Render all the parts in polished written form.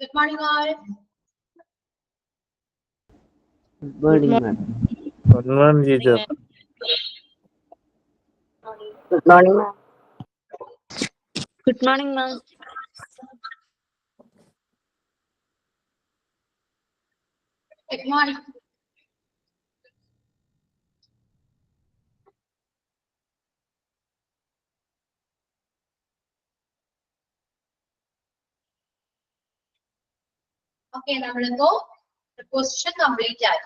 Good morning, all. Good morning, madam. Good morning, teacher. Good morning, ma'am. Good morning, ma'am. Good morning. Okay, നമ്മളിപ്പോ preposition complete ആയി.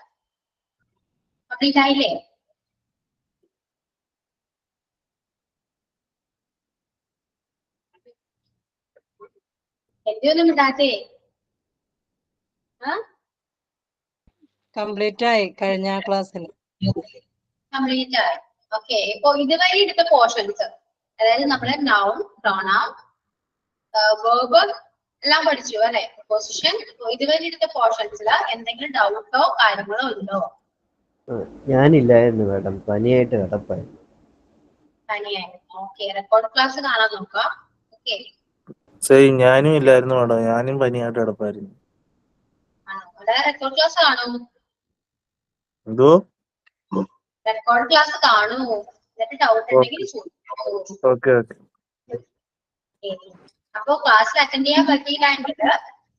Complete ആയില്ലേ? എന്തൊന്നും ഇടാത്തേ? Complete ആയി കഴിഞ്ഞ ക്ലാസ്സിൽ. Complete ആയി. ഓക്കെ, ഇപ്പൊ ഇതുവരെ എടുത്ത പോർഷൻസ്, അതായത് നമ്മള് നൗൺ, പ്രോണൗൺ, വെർബ് എല്ലാം പഠിച്ചു അല്ലെ? പൊസിഷൻ. ഇതുവരെ എടുത്ത പോർഷൻസിൽ എന്തെങ്കിലും ഡൗട്ടോ കാര്യങ്ങളോ ഉണ്ടോ? ഞാനില്ലായിരുന്നു മാഡം, പനിയായിട്ട് കിടപ്പായിരുന്നു. പനിയായിരുന്നു. ഓക്കെ, റെക്കോർഡ് ക്ലാസ് കാണാൻ നോക്കാം. ഓക്കെ, ശരി, ഞാനും ഇല്ലായിരുന്നു മേഡം, ഞാനും പനിയായിട്ട് കിടപ്പായിരുന്നു. റെക്കോർഡ് ക്ലാസ് കാണൂ. എന്തോ? റെക്കോർഡ് ക്ലാസ് കാണൂ, എന്നിട്ട് ഡൗട്ട് ഉണ്ടെങ്കിൽ ചോദിക്കൂ. Okay okay. അപ്പൊ ക്ലാസ്സിൽ അറ്റൻഡ് ചെയ്യാൻ പറ്റിയില്ലെങ്കിൽ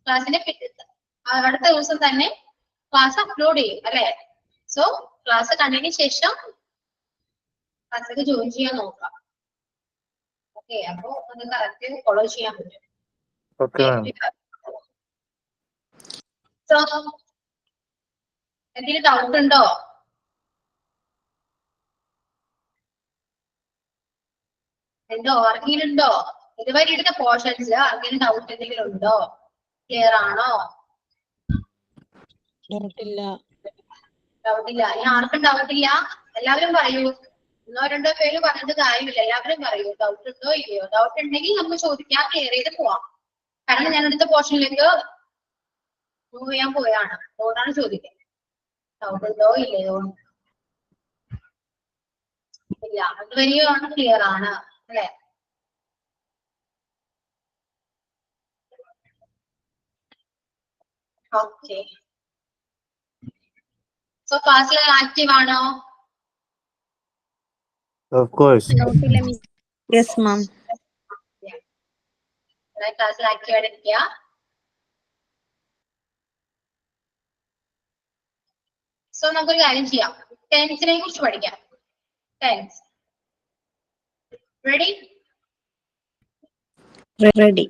ക്ലാസ്സിന്റെ അടുത്ത ദിവസം തന്നെ ക്ലാസ് അപ്ലോഡ് ചെയ്യും അല്ലെ? സോ ക്ലാസ് കണ്ടതിന് ശേഷം ക്ലാസ്സിലേക്ക് ജോയിൻ ചെയ്യാൻ നോക്കാം. ഓക്കെ, അപ്പൊ അത് കറക്റ്റ് ഫോളോ ചെയ്യാൻ പറ്റും. ഓക്കെ. സോ എന്തെങ്കിലും ഡൗട്ട് ഉണ്ടോ? ആർക്കെങ്കിലും ഉണ്ടോ? ഇതുവരെ എടുത്ത പോർഷൻസിൽ ആർക്കെങ്കിലും ഡൗട്ട് എന്തെങ്കിലും ഉണ്ടോ? ക്ലിയർ ആണോ? ഡൗട്ടില്ല. ഡൗട്ടില്ല. ഇനി ആർക്കും ഡൗട്ടില്ല? എല്ലാവരും പറയൂ. ഒന്നോ രണ്ടോ പേര് പറഞ്ഞിട്ട് കാര്യമില്ല, എല്ലാവരും പറയൂ. ഡൗട്ട് ഉണ്ടോ ഇല്ലയോ? ഡൗട്ട് ഉണ്ടെങ്കിൽ നമുക്ക് ചോദിക്കാം, ക്ലിയർ ചെയ്ത് പോവാം. കാരണം ഞാൻ അടുത്ത പോർഷനിലേക്ക് മൂവ് ചെയ്യാൻ പോയാണ്, അതുകൊണ്ടാണ് ചോദിക്കുന്നത്. ഡൗട്ട് ഉണ്ടോ ഇല്ലയോ? ഇല്ല, അതുവരെയാണ് ക്ലിയർ ആണ് അല്ലെ? ഓക്കെ, സോ ക്ലാസ്സിൽ ആക്റ്റീവ് ആണോ? Of course. Yes, ma'am. ക്ലാസ്സിൽ ആക്റ്റീവ് ആയിട്ടിരിക്കുക. സോ നമുക്കൊരു കാര്യം ചെയ്യാം, ടെൻസിനെ കുറിച്ച് പഠിക്കാം. Tense ready? Ready.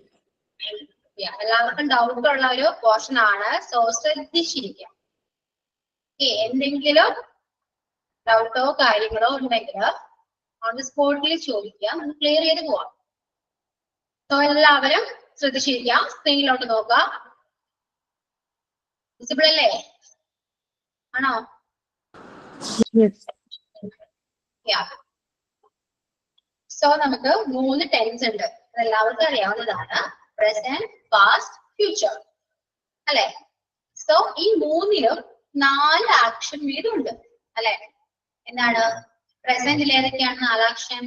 എല്ലാവർക്കും ഡൗട്ട് ഉള്ള ഒരു പോർഷൻ ആണ്. സോ ശ്രദ്ധിച്ചിരിക്കാം. എന്തെങ്കിലും ഡൗട്ടോ കാര്യങ്ങളോ ഉണ്ടെങ്കിൽ ഓൺ ദി സ്പോട്ടിൽ ചോദിക്കാം, നമുക്ക് ക്ലിയർ ചെയ്ത് പോവാം. സോ എല്ലാവരും ശ്രദ്ധിച്ചിരിക്കാം. സ്ക്രീനിലോട്ട് നോക്കാം. വിസിബിൾ അല്ലേ? ആണോ? Yes. സോ നമുക്ക് 3 ടെൻസ് ഉണ്ട്. എല്ലാവർക്കും അറിയാവുന്നതാണ്. പ്രസന്റ്, പാസ്റ്റ്, ഫ്യൂച്ചർ അല്ലെ? സോ ഈ 3ലും 4 ആക്ഷൻ വീതം ഉണ്ട് അല്ലെ? എന്താണ് പ്രസന്റിൽ ഏതൊക്കെയാണ് 4 action?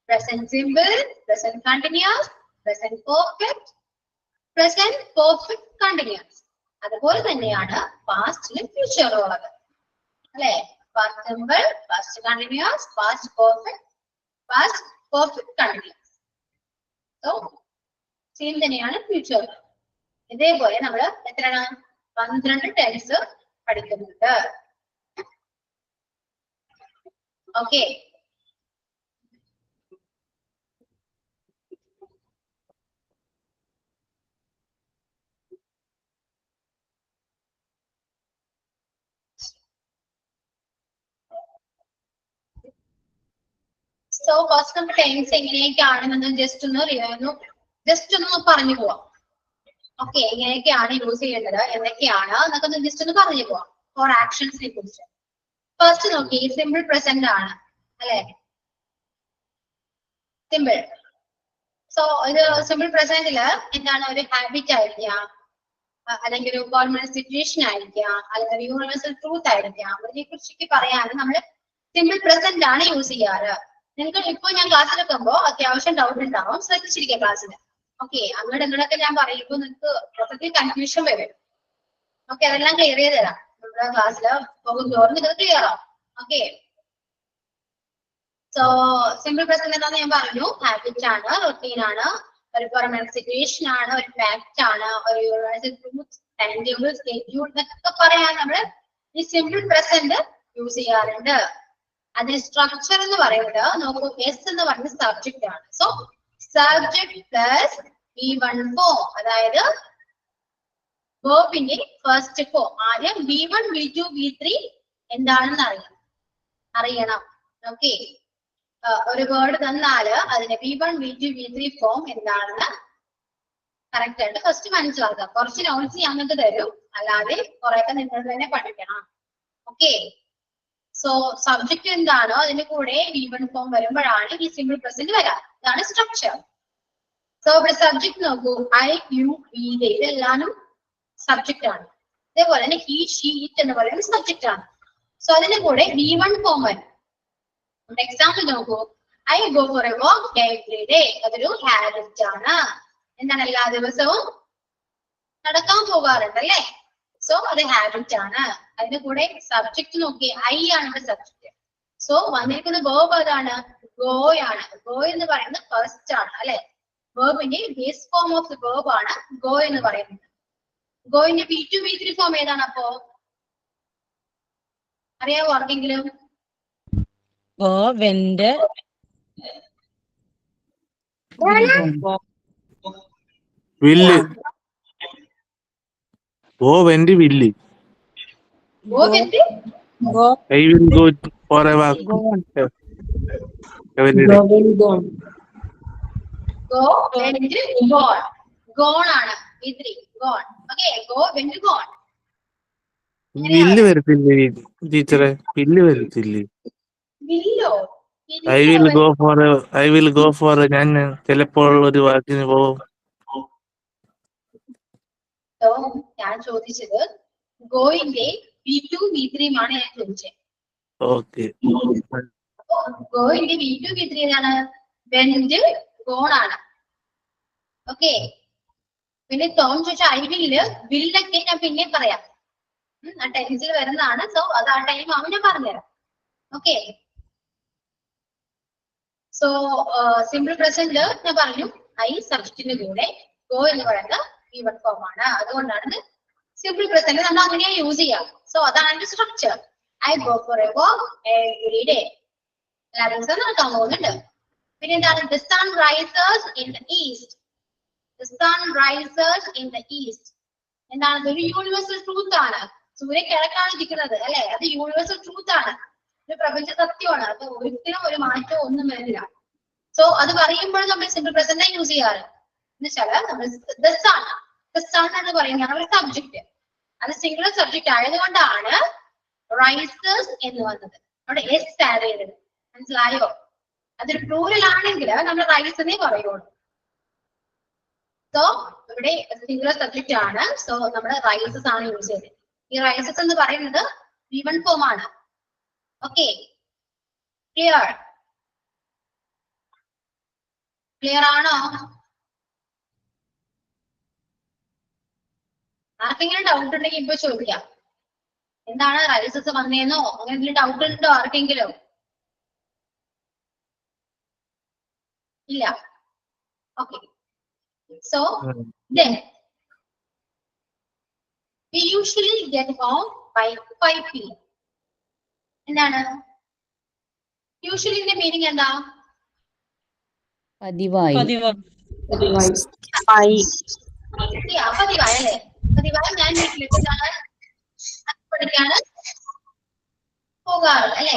Present simple, present continuous, present perfect, present perfect continuous. അതുപോലെ തന്നെയാണ് പാസ്റ്റിലും ഫ്യൂച്ചറും ഉള്ളത് അല്ലെ? Past simple, past continuous, past perfect, past perfect continuous. So same തന്നെയാണ് ഫ്യൂച്ചർ. ഇതേപോലെ നമ്മൾ എത്രയാണ് 12 ടെൻസ് പഠിക്കുന്നുണ്ട്. ഓക്കെ, സോ ഫസ്റ്റ് നമുക്ക് ടെൻസ് എങ്ങനെയൊക്കെയാണെന്ന് ജസ്റ്റ് ഒന്ന് പറഞ്ഞു പോവാം. ഓക്കെ, എങ്ങനെയൊക്കെയാണ് യൂസ് ചെയ്യേണ്ടത്, എന്തൊക്കെയാണ് എന്നൊക്കെ ജസ്റ്റ് ഒന്ന് പറഞ്ഞു പോവാം. 4 ആക്ഷൻസിനെ കുറിച്ച്. ഫസ്റ്റ് നോക്കി, സിമ്പിൾ പ്രസന്റ് ആണ് അല്ലെ? സിമ്പിൾ. സോ ഇത് സിമ്പിൾ പ്രസന്റില് എന്താണ്? ഒരു ഹാബിറ്റ് ആയിരിക്കാം, അല്ലെങ്കിൽ ഒരു ഗവൺമെന്റ് സിറ്റുവേഷൻ ആയിരിക്കാം, അല്ലെങ്കിൽ യൂണിവേഴ്സൽ ട്രൂത്ത് ആയിരിക്കാം. അതിനെ കുറിച്ചൊക്കെ പറയാൻ നമ്മൾ സിമ്പിൾ പ്രസന്റ് ആണ് യൂസ് ചെയ്യാറ്. നിങ്ങൾക്ക് ഇപ്പൊ ഞാൻ ക്ലാസ്സിൽ വെക്കുമ്പോ അത്യാവശ്യം ഡൗട്ട് ഉണ്ടാവും. ശ്രദ്ധിച്ചിരിക്കുക ക്ലാസ്സിൽ. ഓക്കെ, അങ്ങോട്ട് ഇങ്ങോട്ടൊക്കെ ഞാൻ പറയുമ്പോൾ നിങ്ങൾക്ക് മൊത്തത്തിൽ കൺഫ്യൂഷൻ വരും. ഓക്കെ, അതെല്ലാം ക്ലിയർ ചെയ്ത് തരാം നമ്മുടെ ക്ലാസ്സിൽ പോകും തോറും നിങ്ങൾക്ക് ക്ലിയർ ആവും. ഓക്കെ, സോ സിമ്പിൾ പ്രസന്റ് എന്താന്ന് ഞാൻ പറഞ്ഞു. ഹാബിറ്റ് ആണ്, റൊട്ടീൻ ആണ്, ഒരു പെർമനന്റ് സിറ്റുവേഷൻ ആണ്, ഒരു ഫാക്ട് ആണ്, ഒരു universal truth, time table, schedule എന്നൊക്കെ പറയാൻ നമ്മൾ ഈ സിമ്പിൾ പ്രസന്റ് യൂസ് ചെയ്യാറുണ്ട്. അതിന് സ്ട്രക്ചർ എന്ന് പറയുന്നത് നോക്കൂ, എസ് എന്ന് പറയുന്ന സബ്ജക്റ്റ് ആണ്. So subject plus V1 form, അതായത് വേർബിന്റെ ഫസ്റ്റ് ഫോം. ആദ്യം V1 V2 V3 എന്താണെന്ന് അറിയണം. ഓക്കെ, ഒരു വേർഡ് തന്നാല് അതിന്റെ V1 V2 V3 ഫോം എന്താണെന്ന് കറക്റ്റ് ആയിട്ട് ഫസ്റ്റ് മനസ്സിലാക്കുക. കുറച്ച് നോട്ട്സ് ഞങ്ങൾക്ക് തരും, അല്ലാതെ കുറെയൊക്കെ നിങ്ങൾ തന്നെ പഠിക്കണം. ഓക്കെ, സോ സബ്ജക്ട് എന്താണോ അതിന്റെ കൂടെ V1 ഫോം വരുമ്പോഴാണ് ഈ സിമ്പിൾ പ്രസന്റ് വരാം. ഇതാണ് സ്ട്രക്ചർ. സോ ഇവിടെ സബ്ജക്ട് നോക്കൂ, I, you, we, they ഇതെല്ലാം സബ്ജക്റ്റ് ആണ്. അതേപോലെ തന്നെ he, she, it എന്ന് പറയുന്നത് സബ്ജക്റ്റ് ആണ്. സോ അതിന്റെ കൂടെ V1 ഫോം വരും. എക്സാമ്പിൾ നോക്കൂ, I go for a walk every day. അതൊരു ഹാബിറ്റ് ആണ്. എന്താണ്, എല്ലാ ദിവസവും നടക്കാൻ പോകാറുണ്ട് അല്ലേ? സോ അത് ഹാബിറ്റ് ആണ്. അതിന്റെ കൂടെ സബ്ജക്ട് നോക്കി, I ആണ് ഇവിടെ സബ്ജക്ട്. സോ വന്നിരിക്കുന്ന വേർബ് ഏതാണ്? ഗോ ആണ്. ഗോ എന്ന് പറയുന്നത് ഫസ്റ്റ് ആണ് അല്ലെ? വേർബിന്റെ base form of the verb ആണ് ഗോ എന്ന് പറയുന്നത്. ഗോയിന്റെ V2 V3 ഫോം ഏതാണ് അപ്പോ? അറിയാവോ ആർക്കെങ്കിലും? Go, went, will. ഓ went will. Go went go, I will go for a walk every day. Go went gone. Gone ആണ് V3 gone. Okay, go went gone. Will വരത്തില്ലേ ടീച്ചറെ? വില്ല് വരത്തില്ലേ? വില്ലോ? ഐ വിൽ ഗോ ഫോർ ഞാൻ ചിലപ്പോൾ ഒരു വാക്കിന് പോകും. ഞാൻ ചോദിച്ചത് ഗോയിന്റെ V2 V3 ആണ് ഞാൻ ചോദിച്ചത്. ഓക്കെ, ഗോയിന്റെ V2 V3 ഏതാണ്? വെന്റ് ഗോൺ ആണ്. ഓക്കെ, പിന്നെ ടോം ചോദിച്ച ഐ വില്ലൊക്കെ ഞാൻ പിന്നെ പറയാം. ആ ടെൻസിൽ വരുന്നതാണ്. സോ അത് ആ ടൈം ആവും ഞാൻ പറഞ്ഞുതരാം. ഓക്കെ, സോ സിമ്പിൾ പ്രസന്റ് ഞാൻ പറഞ്ഞു ഐ സബ്ജക്റ്റിന്റെ കൂടെ ഗോ എന്ന് പറയുന്ന V1 ഫോം ആണ്. അതുകൊണ്ടാണ് സിമ്പിൾ പ്രസന്റ് നമ്മൾ അങ്ങനെയാ യൂസ് ചെയ്യാം. സോ അതാണ് അതിന്റെ structure. I go for a walk every day. എല്ലാ ദിവസവും നടക്കാൻ പോകുന്നുണ്ട്. പിന്നെ എന്താണ്? The sun rises in the east. The sun rises in the east എന്താണ്? ഒരു യൂണിവേഴ്സൽ ട്രൂത്ത് ആണ്. സൂര്യൻ കിഴക്കാണ് ഇരിക്കുന്നത് അല്ലെ? അത് യൂണിവേഴ്സൽ ട്രൂത്ത് ആണ്, ഒരു പ്രപഞ്ച സത്യമാണ്. അത് ഒരിക്കലും ഒരു മാറ്റവും ഒന്നും വരില്ല. സോ അത് പറയുമ്പോൾ നമ്മൾ സിമ്പിൾ പ്രസന്റ് യൂസ് ചെയ്യാറ്. എന്നുവെച്ചാല് നമ്മൾ ദ സൺ എന്ന് പറയുന്നതാണ് ഒരു സബ്ജക്ട്. അത് സിംഗുലർ സബ്ജക്ട് ആയതുകൊണ്ടാണ് റൈസേഴ്സ് എന്ന് വന്നത്. അവിടെ എസ് ആഡ് ചെയ്തത്. മനസ്സിലായോ? അതൊരു പ്ലൂറൽ ആണെങ്കിൽ നമ്മൾ റൈസ് എന്നേ പറയുള്ളൂ. സോ ഇവിടെ സിംഗുലർ സബ്ജക്ട് ആണ്. സോ നമ്മൾ റൈസസ് ആണ് യൂസ് ചെയ്തത്. ഈ റൈസസ് എന്ന് പറയുന്നത് V1 ഫോം ആണ്. Okay, clear? ക്ലിയർ ആണോ? ആർക്കെങ്കിലും ഡൗട്ട് ഉണ്ടെങ്കിൽ ഇപ്പൊ ചോദിക്കാം. എന്താണ് റൈസസ് വന്നേന്നോ അങ്ങനെ എന്തെങ്കിലും ഡൗട്ട് ഉണ്ടോ ആർക്കെങ്കിലും? ഇല്ല. Okay, so then we usually get home by 5 p.m. എന്താണ് യൂഷ്വലിന്റെ മീനിങ്? എന്താ? പതിവായി. പതിവായി. പതിവായി അല്ലേ? പതിവായി ഞാൻ വീട്ടിലേക്ക് പഠിക്കാണ് പോകാറ് അല്ലേ?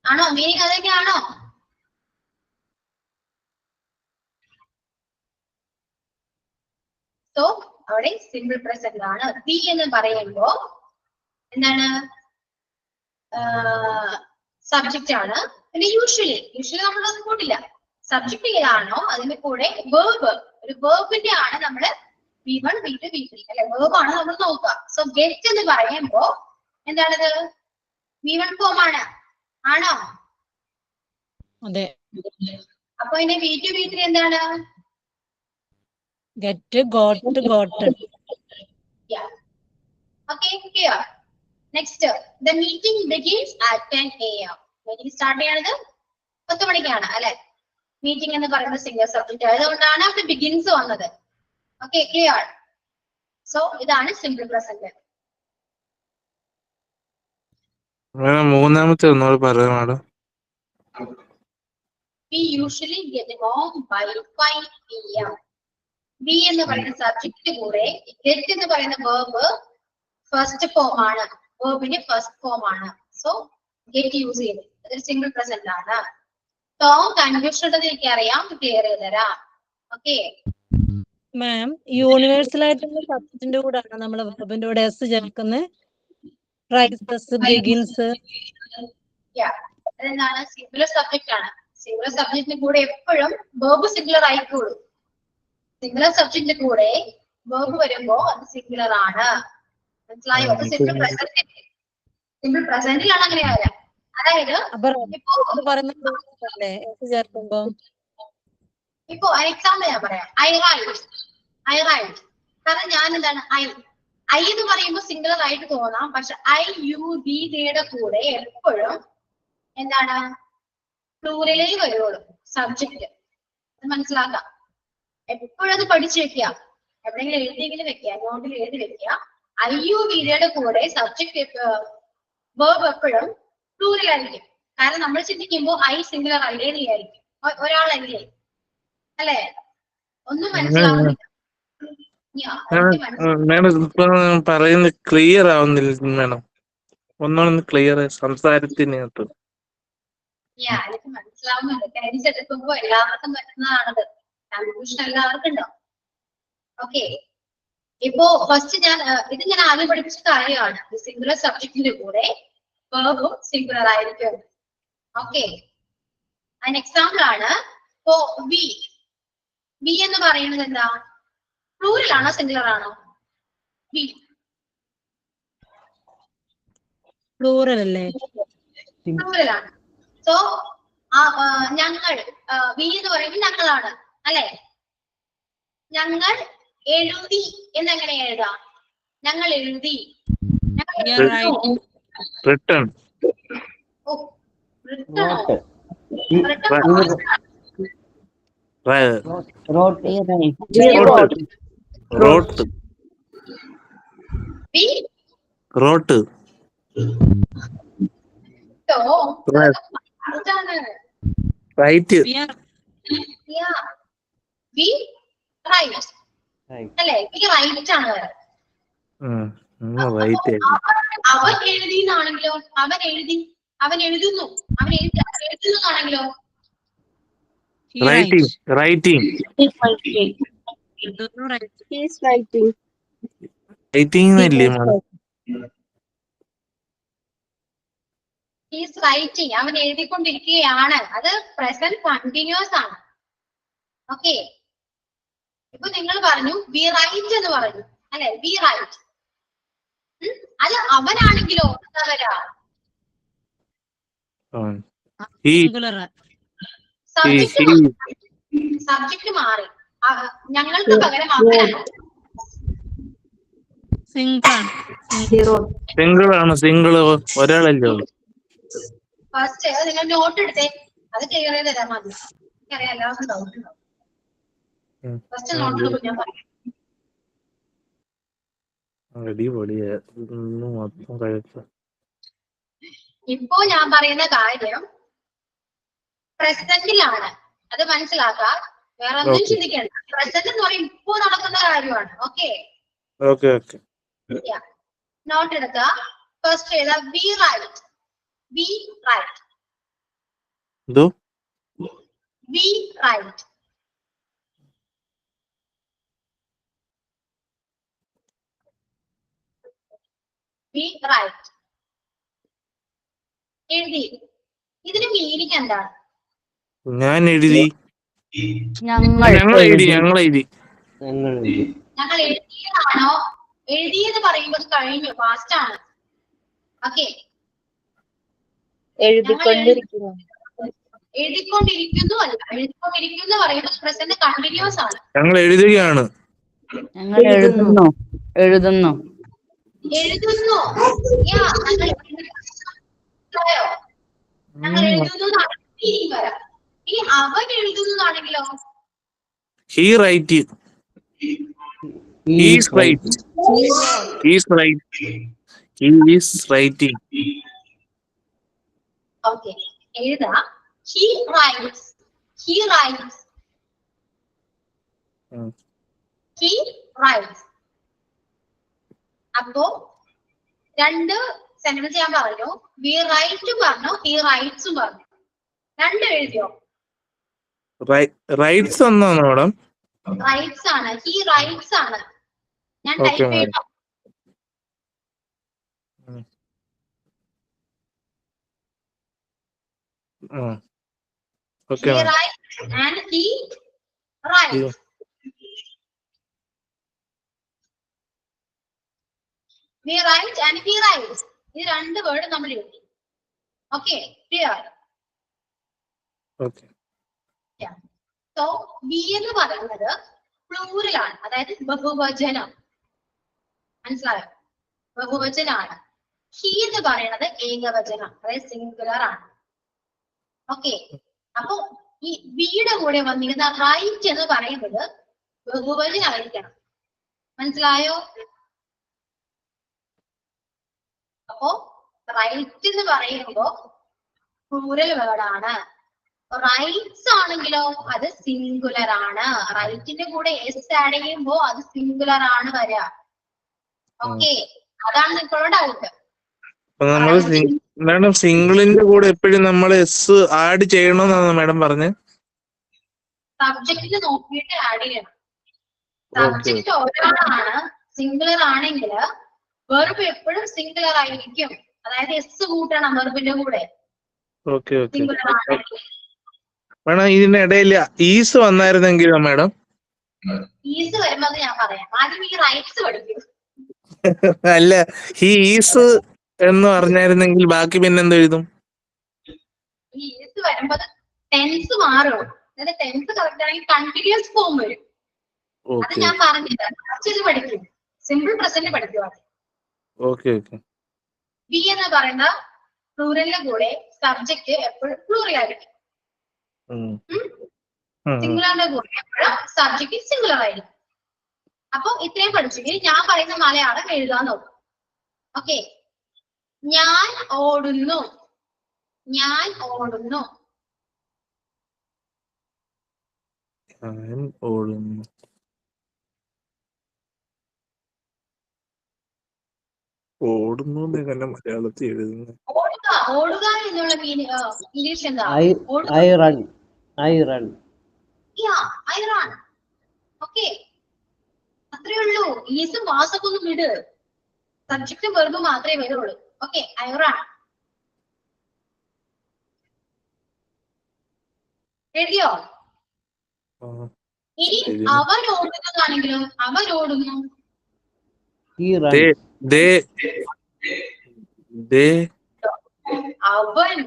ആണോ? മീനിങ് അതൊക്കെയാണോ? സോ അവിടെ സിമ്പിൾ പ്രസന്റ് ആണ്. ബി എന്ന് പറയുമ്പോ എന്താണ്? സബ്ജക്റ്റ് ആണ്. പിന്നെ യൂഷ്വലി നമ്മളൊന്നും കൂടില്ല. സബ്ജക്ട് ഏതാണോ അതിന്റെ കൂടെ വേർബ്, ഒരു വേർബിന്റെ ആണ് നമ്മള് V1 V2 V3 അല്ലെ? വേർബ് ആണ് നമ്മൾ നോക്കുക. സോ ഗെറ്റ് എന്ന് പറയുമ്പോ എന്താണത്? V1 ഫോം ആണ്. ആണോ? അതെ. അപ്പൊ ഇനി V2 V3 എന്താണ്? get, got, gotten. Yeah. Okay, clear. Next, the meeting begins at 10 a.m. Meeting start ചെയ്യുന്നത് 10 മണിക്കാണ് അല്ലെ? മീറ്റിംഗ് എന്ന് പറയുന്ന സിംഗിൾ സബ്ജക്റ്റ് ആയതുകൊണ്ടാണ് അവിടെ ബിഗിൻസ് വന്നത്. Okay, clear. സോ ഇതാണ് സിമ്പിൾ പ്രസന്റ്. മൂന്നാമത്തെ ഒന്നോട് പറയാം madam. We usually get home by 5 p.m. We എന്ന് പറയുന്ന സബ്ജക്റ്റിന്റെ കൂടെ get എന്ന് പറയുന്ന verb ഫസ്റ്റ് ഫോം ആണ്. വെർബിന്റെ ഫസ്റ്റ് ഫോം ആണ്. സോ ഗെറ്റ് യൂസ് ചെയ്ത് അതൊരു സിംഗിൾ പ്രസന്റ് ആണ്. സോ കൺഫ്യൂഷൻ ഉണ്ടെന്ന് എനിക്കറിയാം, ക്ലിയർ ചെയ്ത് തരാം. ഓക്കെ മാം, യൂണിവേഴ്സൽ ആയിട്ടുള്ള സബ്ജക്റ്റിന്റെ കൂടെ ആണ് നമ്മൾ വെർബിന്റെ കൂടെ എസ് ചേർക്കുന്നത്. Rises, begins. അതെന്താണ്? സിംഗുലർ സബ്ജക്റ്റ് ആണ്. സിംഗുലർ സബ്ജക്റ്റിന്റെ കൂടെ എപ്പോഴും വെർബ് സിംഗുലർ ആയിക്കോളൂ. സിംഗുലർ സബ്ജക്റ്റിന്റെ കൂടെ വെർബ് വരുമ്പോ അത് സിംഗുലർ ആണ്. മനസ്സിലായോ? അത് സിമ്പിൾ പ്രസന്റ്. സിമ്പിൾ പ്രസന്റിലാണ് അങ്ങനെ വരാം. അതായത് ഇപ്പൊ എക്സാമ്പിൾ ഞാൻ പറയാം. I write. കാരണം ഞാൻ എന്താണ് ഐ എന്ന് പറയുമ്പോൾ സിംഗുലർ ആയിട്ട് തോന്നാം. പക്ഷെ IUDയുടെ കൂടെ എപ്പോഴും എന്താണ് പ്ലൂറലേ വരുള്ളൂ സബ്ജക്റ്റ്. അത് മനസ്സിലാക്കാം. എപ്പോഴും അത് പഠിച്ചു വെക്കുക. എവിടെയെങ്കിലും എഴുതിയെങ്കിലും വെക്കുക, നോട്ടിൽ എഴുതി വെക്കുക. IUDയുടെ കൂടെ സബ്ജക്ട് വെർബ് എപ്പോഴും പ്ലൂറൽ ആയിരിക്കും. കാരണം നമ്മൾ ചിന്തിക്കുമ്പോൾ സിംഗുലർ അല്ലേ എന്ന് വിചാരിക്കും. ഒരാളല്ലേ അല്ലെ? ഒന്നും മനസ്സിലാവുന്നില്ല. മാഡം ഇപ്പൊ പറയുന്നത് ക്ലിയർ ആവുന്നില്ല മാഡം. ഒന്നുകൂടെ ക്ലിയർ സംസാരത്തിനകത്ത്. എനിക്ക് മനസ്സിലാവുന്നുണ്ട്. കഴിഞ്ഞെടുക്കുമ്പോ എല്ലാവർക്കും പറ്റുന്നതാണത്. കൺഫ്യൂഷൻ എല്ലാവർക്കും ഉണ്ടോ? ഓക്കെ, ഇപ്പോ ഫസ്റ്റ് ഞാൻ ആദ്യം പഠിപ്പിച്ച കാര്യമാണ്. സിംഗുലർ സബ്ജക്റ്റിന്റെ കൂടെ വെർബും സിംഗുലർ ആയിരിക്കും. ഓക്കെ, അതിന് എക്സാമ്പിൾ ആണ് ഇപ്പോ വി എന്ന് പറയുന്നത് എന്താ? പ്ലൂറൽ ആണോ സിംഗുലർ ആണോ? വി പ്ലൂറൽ അല്ലേ? പ്ലൂറൽ ആണ്. സോ ഞങ്ങൾ വി എന്ന് പറയുമ്പോൾ ഞങ്ങളാണ് അല്ലെ? ഞങ്ങൾ എഴുതി എന്നെങ്ങനെ എഴുതാം? ഞങ്ങൾ എഴുതി. റിട്ടൺ. റോട്ട്. റൈറ്റ്. അല്ലെ? റൈറ്റ് ആണ്. അവൻ എഴുതി എന്നാണെങ്കിലോ? അവൻ എഴുതി, അവൻ എഴുതുന്നു, അവൻ എഴുതുന്നതാണെങ്കിലോ? റൈറ്റിംഗ്. റൈറ്റിംഗ് അല്ലേ മാഡം? He's writing. അവൻ എഴുതിക്കൊണ്ടിരിക്കുകയാണ്. അത് പ്രസന്റ് കണ്ടിന്യൂസ് ആണ്. ഓക്കെ, ഇപ്പൊ നിങ്ങൾ പറഞ്ഞു വി റൈറ്റ് എന്ന് പറഞ്ഞു അല്ലെ? We write. അത് അവനാണെങ്കിലോ എന്താ വരാ? സബ്ജക്ട് മാറി. ഞങ്ങൾക്ക് പകരം അവനാണ്. സിംഗിൾ ആണ്. സിംഗിൾ ഒരാളല്ലേ ഉള്ളൂ. ഫസ്റ്റ് നിങ്ങൾ നോട്ട് എടുത്തേ, അത് ക്ലിയർ ചെയ്ത് തരാൻ മതി. എനിക്കറിയാം എല്ലാവർക്കും ഡൗട്ട് ഉണ്ടാവും. ഫസ്റ്റ് നോട്ട് ഞാൻ പറയാം. ഇപ്പോ ഞാൻ പറയുന്ന കാര്യം പ്രസന്റിലാണ്. അത് മനസ്സിലാക്കാം. വേറെ ഒന്നും ചിന്തിക്കണ്ട. പ്രസന്റ് എന്ന് പറയും ഇപ്പോ നടക്കുന്ന കാര്യമാണ്. ഓക്കെ, നോട്ട് എടുക്കുക. ഫസ്റ്റ് ചെയ്ത we write. We write. We write. We write. എഴുതി. ഇതിന് മീനിങ് എന്താണ്? ഞാൻ എഴുതി. ഞങ്ങൾ എഴുതി. ഞങ്ങൾ എഴുതിയതാണോ? എഴുതിയെന്ന് പറയുമ്പോൾ കഴിഞ്ഞു, പാസ്റ്റ് ആണ്. ഓക്കെ, എഴുതിക്കൊണ്ടിരിക്കുന്നു അല്ല. എഴുതിക്കൊണ്ടിരിക്കുന്നു എന്ന് പറയുന്നത് പ്രസന്റ് കണ്ടിന്യൂസ് ആണ്. ഞങ്ങൾ എഴുതുകയാണ്. ഞങ്ങൾ എഴുതുന്നു. എഴുതുന്നു. ഞങ്ങൾ എഴുതുന്നു വരാം. ഇനി അവൻ എഴുതുന്നതാണെങ്കിലോ He write. He is right. He is right. He is writing. Okay എഴുതാ. He writes. He writes. He writes. അപ്പോ രണ്ട് സെന്റൻസ് ഞാൻ പറഞ്ഞു. We write പറഞ്ഞു, he writes പറഞ്ഞു. രണ്ടും എഴുതിയോ? റൈറ്റ്സ് എന്നാണ് മാഡം? റൈറ്റ്സ് ആണ്. He writes ആണ്. ഞാൻ Okay, ടൈപ്പ് madam. ചെയ്യണം. Okay, He madam. writes and he writes. We write and he writes. ഈ രണ്ട് വേർഡ് നമ്മൾ എഴുതി. Okay clear? Okay. So we എന്ന് പറയുന്നത് പ്ലൂറൽ ആണ്, അതായത് ബഹുവചനം. മനസ്സിലായോ? ബഹുവചനാണ്. ഹി എന്ന് പറയുന്നത് ഏകവചനം, അതായത് സിംഗുലർ ആണ്. ഓക്കെ, അപ്പൊ ഈ വിയുടെ കൂടെ വന്നിരുന്ന റൈറ്റ് എന്ന് പറയുന്നത് ബഹുവചനായിരിക്കണം. മനസ്സിലായോ? അപ്പോ റൈറ്റ് എന്ന് പറയുമ്പോ പ്ലൂറൽ വേർഡാണ്. റൈറ്റ്സ് ആണെങ്കിലോ അത് സിംഗുലർ ആണ്. റൈറ്റിന്റെ കൂടെ എസ് ആഡ് ചെയ്യുമ്പോ അത് സിംഗുലർ ആണ് വരിക. ഓക്കെ, അതാണ് നിങ്ങളുടെ ഡൗട്ട്. മാഡം സിംഗിളിന്റെ കൂടെ എപ്പോഴും നമ്മൾ എസ് ആഡ് ചെയ്യണമെന്നാണ് മാഡം പറഞ്ഞത്. സബ്ജക്റ്റിൽ നോക്കിയിട്ട് ആഡ് ചെയ്യണം. സബ്ജക്റ്റ് ഒരാളാണ്, സിംഗുലർ ആണെങ്കിൽ വെർബ് എപ്പോഴും സിംഗുലർ ആയിരിക്കും. അതായത് എസ് കൂട്ടണം വെർബിന്റെ കൂടെ. ഓക്കെ ഓക്കെ സിംഗുലർ ആണെങ്കിൽ മാഡം ഇതിന്റെ ഇടയിൽ ഈസ് വന്നായിരുന്നെങ്കിലോ മാഡം? ഈസ് വരുമ്പോ ഞാൻ പറയാം. ആദ്യം ഈ റൈറ്റ്സ് പഠിക്കും. അല്ല, ഹി ഈസ് എന്ന് പറഞ്ഞായിരുന്നെങ്കിൽ ബാക്കി പിന്നെന്ത് എഴുതും? ഈ ഈസ് വരുമ്പോ ടെൻസ് മാറും. അതായത് ടെൻസ് കറക്റ്റ് ആണെങ്കിൽ കണ്ടിന്യൂസ് ഫോം വരും. അത് ഞാൻ പറഞ്ഞില്ല. കുറച്ച് പഠിക്കും. സിമ്പിൾ പ്രസന്റ് പഠിക്കും. Okay okay. ബി എന്ന് പറയുന്ന പ്ലൂറലിന്റെ കൂടെ സബ്ജക്ട് എപ്പോഴും പ്ലൂറൽ ആയിരിക്കും. സിംഗുലറിന്റെ കൂടെ എപ്പോഴും സബ്ജക്ട് സിംഗുലർ ആയിരിക്കും. അപ്പൊ ഇത്രയും പഠിച്ചെങ്കിൽ ഞാൻ പറയുന്ന മലയാളം എഴുതാൻ നോക്കും. ഓക്കെ, ഞാൻ ഓടുന്നു. ഞാൻ ഓടുന്നു. ഞാൻ ഓടുന്നു. ഓടുന്നു തന്നെ മലയാളത്തിൽ എഴുതുന്നു. ഓടുക, ഓടുക എന്നുള്ള ഇംഗ്ലീഷ് എന്താ? I run. I run. Yeah, I run. Okay. അത്രേ ഉള്ളൂ. ഈസും വാസൊക്കെ ഒന്നും വിട്. സബ്ജക്റ്റും വെർബും മാത്രമേ വരുള്ളൂ. Okay, I run. എഴുതിയോ? ഇനി അവൻ ഓടുന്നതാണെങ്കിലും അവൻ ഓടുന്നു. He runs. അവൻ,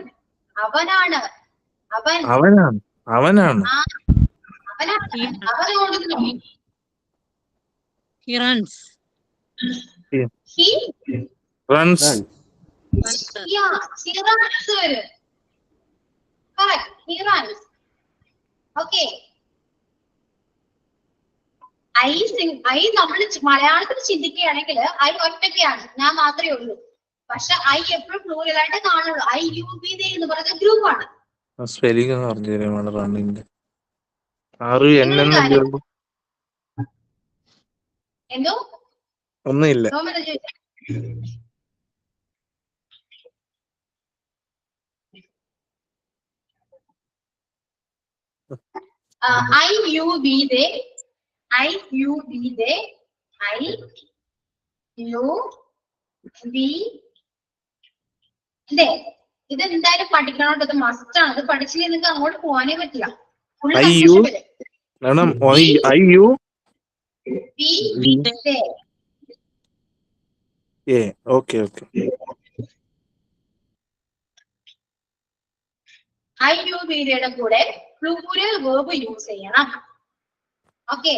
അവനാണ്. അവൻ അവനാണ്. അവനാണ്. അവനാണ്. അവൻ ഓടുന്നു. He runs. He runs. yeah, he runs വരും. Correct. He runs. Okay. I നമ്മൾ മലയാളത്തിൽ ചിന്തിക്കുകയാണെങ്കിൽ ഐ ഒറ്റയ്ക്കാണ്, ഞാൻ മാത്രമേ ഉള്ളൂ. പക്ഷെ ഐ എപ്പോഴും പ്ലൂറൽ ആയിട്ട് കാണുള്ളൂ. ഐ യു ബി ദേ എന്ന് പറയുന്ന ഗ്രൂപ്പാണ്. സ്പെല്ലിംഗ് എന്ന് പറഞ്ഞു റണ്ണിന്റെ എന്തോ ഒന്നുമില്ല. I you B they, I you B they, I you B they. ഇത് എന്തായാലും പഠിക്കണോട്ടോ. ഇത് മസ്റ്റ് ആണ്. ഇത് പഠിച്ചില്ലെങ്കിൽ നിങ്ങൾക്ക് അങ്ങോട്ട് പോകാനേ പറ്റില്ല. Madam I you B they. Okay okay. I you വിയുടെ കൂടെ പ്ലൂറൽ വേർബ് യൂസ് ചെയ്യണം. ഓക്കെ,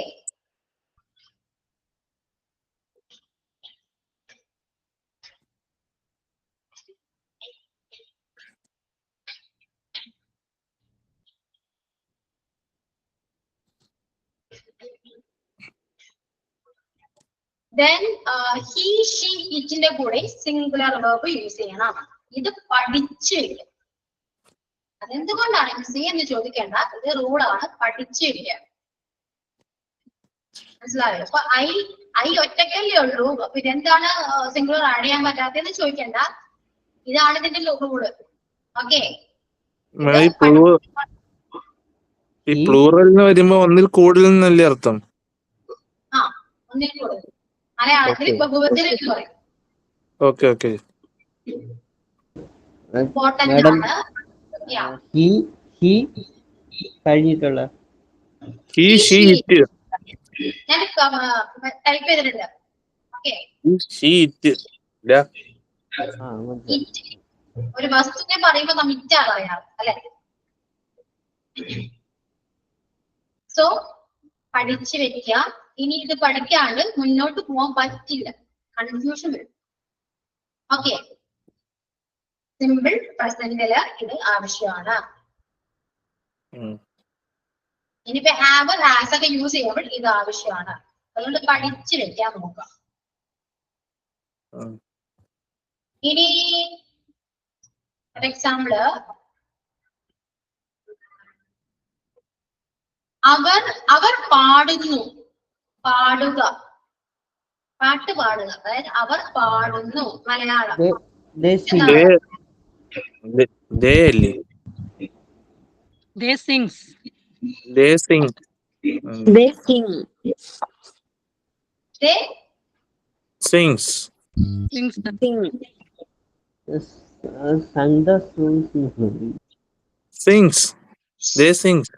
then he she itന്റെ കൂടെ സിംഗുലർ വേർബ് യൂസ് ചെയ്യണം. ഇത് പഠിച്ചു വരിക. അതെന്തുകൊണ്ടാണ് മിസ്സി എന്ന് ചോദിക്കേണ്ട, ഇത് റൂളാണ്. പഠിച്ചു വരിക. മനസ്സിലായോ? അപ്പൊ ഐ ഒറ്റക്കല്ലേ ഉള്ളൂ, അപ്പൊ ഇതെന്താണ് സിംഗുലർ ആഡ് ചെയ്യാൻ പറ്റാത്തതെന്ന് ചോദിക്കേണ്ട. ഇതാണ് ഇതിന്റെ റൂള്. ഓക്കെ, ഈ പ്ലൂറലിന് വരുമ്പോ ഒന്നിൽ കൂടുതൽ എന്നല്ലേ അർത്ഥം? ആ, ഒന്നിൽ കൂടുതൽ. മലയാളത്തിൽ ബഹുവചനം എന്ന് പറയും. Okay okay. ഇമ്പോർട്ടന്റ് ആണ്. കഴിഞ്ഞിട്ടുള്ള ഞാൻ ടൈപ്പ് ചെയ്തിട്ടുണ്ട്. ഓക്കെ, ഒരു വസ്തുവിനെ പറയുമ്പോ നമ്മൾ ഇറ്റാ പറയാറ് അല്ലെ? സോ പഠിച്ചു വെക്കുക. ഇനി ഇത് പഠിക്കാണ്ട് മുന്നോട്ട് പോകാൻ പറ്റില്ല, കൺഫ്യൂഷൻ വരും. ഓക്കെ, സിമ്പിൾ പ്രസന്റില് ഇത് ആവശ്യമാണ്. ഇനിയിപ്പോ ഹാവ് ഹാസ് ഒക്കെ യൂസ് ചെയ്യുമ്പോൾ ഇത് ആവശ്യമാണ്. അതുകൊണ്ട് പഠിച്ചു വെക്കാൻ നോക്കാം. ഇനി ഫോർ എക്സാമ്പിള്, അവർ പാടുന്നു. പാടുക, പാട്ട് പാടുക. അതായത് അവർ പാടുന്നു. Malayalam They sings. They sing. They sing. They Sings. Sings. Sing. Sings. They sings.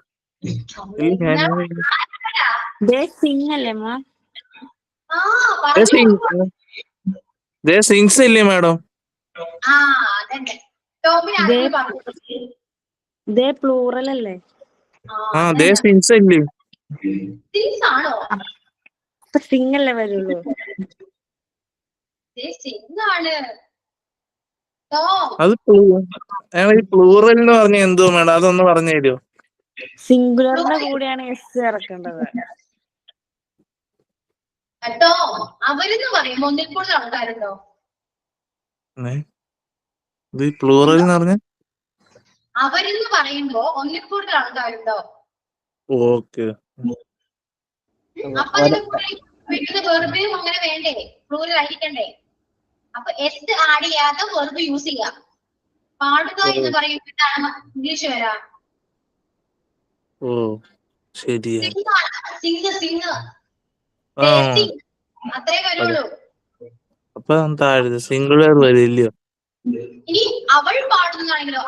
They sing അല്ലേ മാ? They sing. They sings ഇല്ലേ മാഡം? അതന്നെ. ടോമിന് പറഞ്ഞു. They plural അല്ലേ? they sings ഇല്ലേ? Sings ആണോ? അപ്പൊ sing അല്ലേ വരുള്ളൂ? They sing ആണ്. അത് പ്ലൂറൽ എന്ന് പറഞ്ഞ എന്തോ മാഡം, അതൊന്ന് പറഞ്ഞു തരുമോ? സിംഗുലറിന്റെ കൂടെയാണ് എസ് ഇറക്കേണ്ടത് കേട്ടോ. അവരെന്ന് പറയുമ്പോ ഒന്നിൽ കൂടുതൽ ആൾക്കാരുണ്ടോ? ഇത് പ്ലൂറൽ എന്ന് പറഞ്ഞ അവരെന്ന് പറയുമ്പോ ഒന്നിൽ കൂടുതൽ ആൾക്കാരുണ്ടോ? ഓക്കെ. അപ്പൊ വീട്ടില് വെറുതെ അങ്ങനെ വേണ്ടേ? പ്ലൂറൽ ആയിരിക്കണ്ടേ? അപ്പൊ എസ് ആഡ് ചെയ്യാത്ത വെർബ് യൂസ് ചെയ്യാം. പാടുക എന്ന് പറയുമ്പോഴാണ് ഇംഗ്ലീഷ് വരാം. ഓ ശരിയാ. അത്രേ വരുള്ളൂ. അപ്പൊ താഴെ സിംഗുലർ വരില്ലയോ? ഇനി അവൾ പാടുന്നതാണെങ്കിലോ,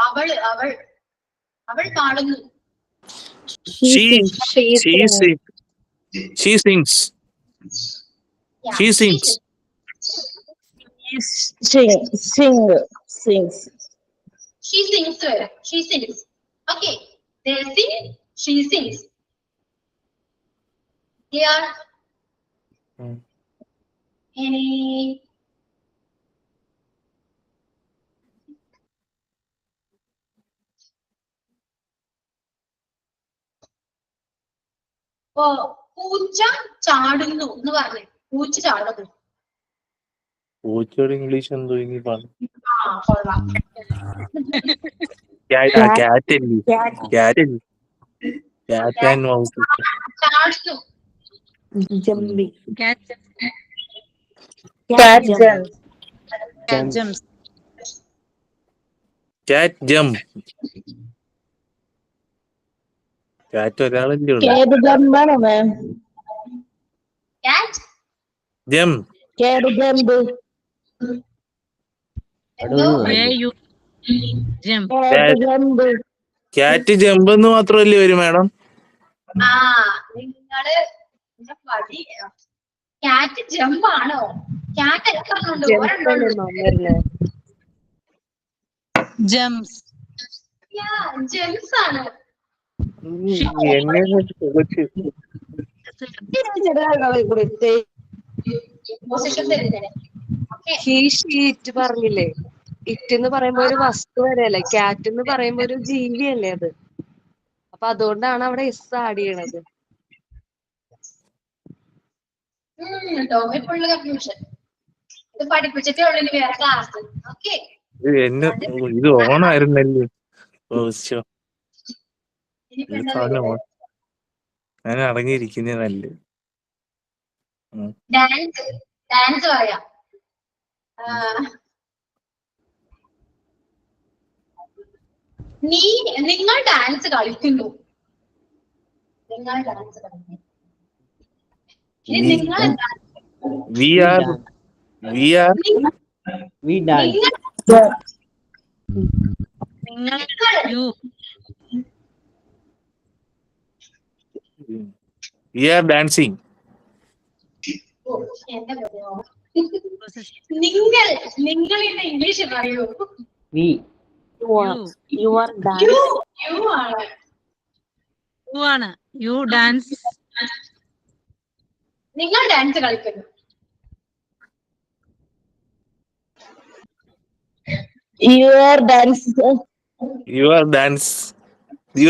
അവൾ പാടുന്നു. She sings. She sings. She sings. Okay. They sing. She sings. Clear? Any? പൂച്ച ചാടുന്നു എന്ന് പറഞ്ഞു. പൂച്ച ചാടുന്നു. പൂച്ചയുടെ ഇംഗ്ലീഷ് എന്തോ ഇനി പറഞ്ഞു. കൊള്ളാം. ചാടുന്നു. jumping Cat jumps. Cat jump. Cat ഒരാളല്ലേ ഉള്ളൂ. Cat Jump. Where you jump. Cat jump എന്ന് മാത്രമല്ലേ വരും മാഡം? നിങ്ങള് ക്യാറ്റ് ജമ്പ് ആണോ? ക്യാറ്റ് എത്ര ഉണ്ട്? Jumps. ജെംസ് ആണ്. എന്നെ ചോദിച്ചു പൊസിഷൻ തരുന്നതിന്. ഓക്കെ, ഷീറ്റ് പറഞ്ഞില്ലേ, ഇറ്റ് എന്ന് പറയുമ്പോ ഒരു വസ്തു വരെയല്ലേ, കാറ്റ് എന്ന് പറയുമ്പോ ഒരു ജീവിയല്ലേ അത്. അപ്പൊ അതുകൊണ്ടാണ് അവിടെ എസ് ആഡ് ചെയ്യണത്. ടോമിൽ ഫുള്ള് കൺഫ്യൂഷൻ. ഇത് പഠിപ്പിച്ചിട്ടേ ഉള്ളൂ ഇനി വേറെ ക്ലാസ്. ഓക്കെ, എന്നെ ഇത് ഓണായിരുന്നല്ലേ. ശോ, ഇനിയിപ്പോ ഇത് എന്താ സാധനം വരുന്നത്? ഓൺ. ഞാൻ അടങ്ങിയിരിക്കുന്നേ നല്ല. ഡാൻസ് പറയാം. നിങ്ങൾ ഡാൻസ് കളിക്കുന്നു. നിങ്ങൾ ഡാൻസ് കളിക്കുന്നു. ഇനി നിങ്ങൾ എന്താ? We are We dance. നിങ്ങൾ യു ഡാൻസിങ്. എന്താ പറയുക? നിങ്ങളിന്റെ ഇംഗ്ലീഷ് പറയൂ. We. You are you dancing. ആണ്. യു ആണ്. You dance. നിങ്ങൾ ഡാൻസ് കളിക്കുന്നു. You are dancing. You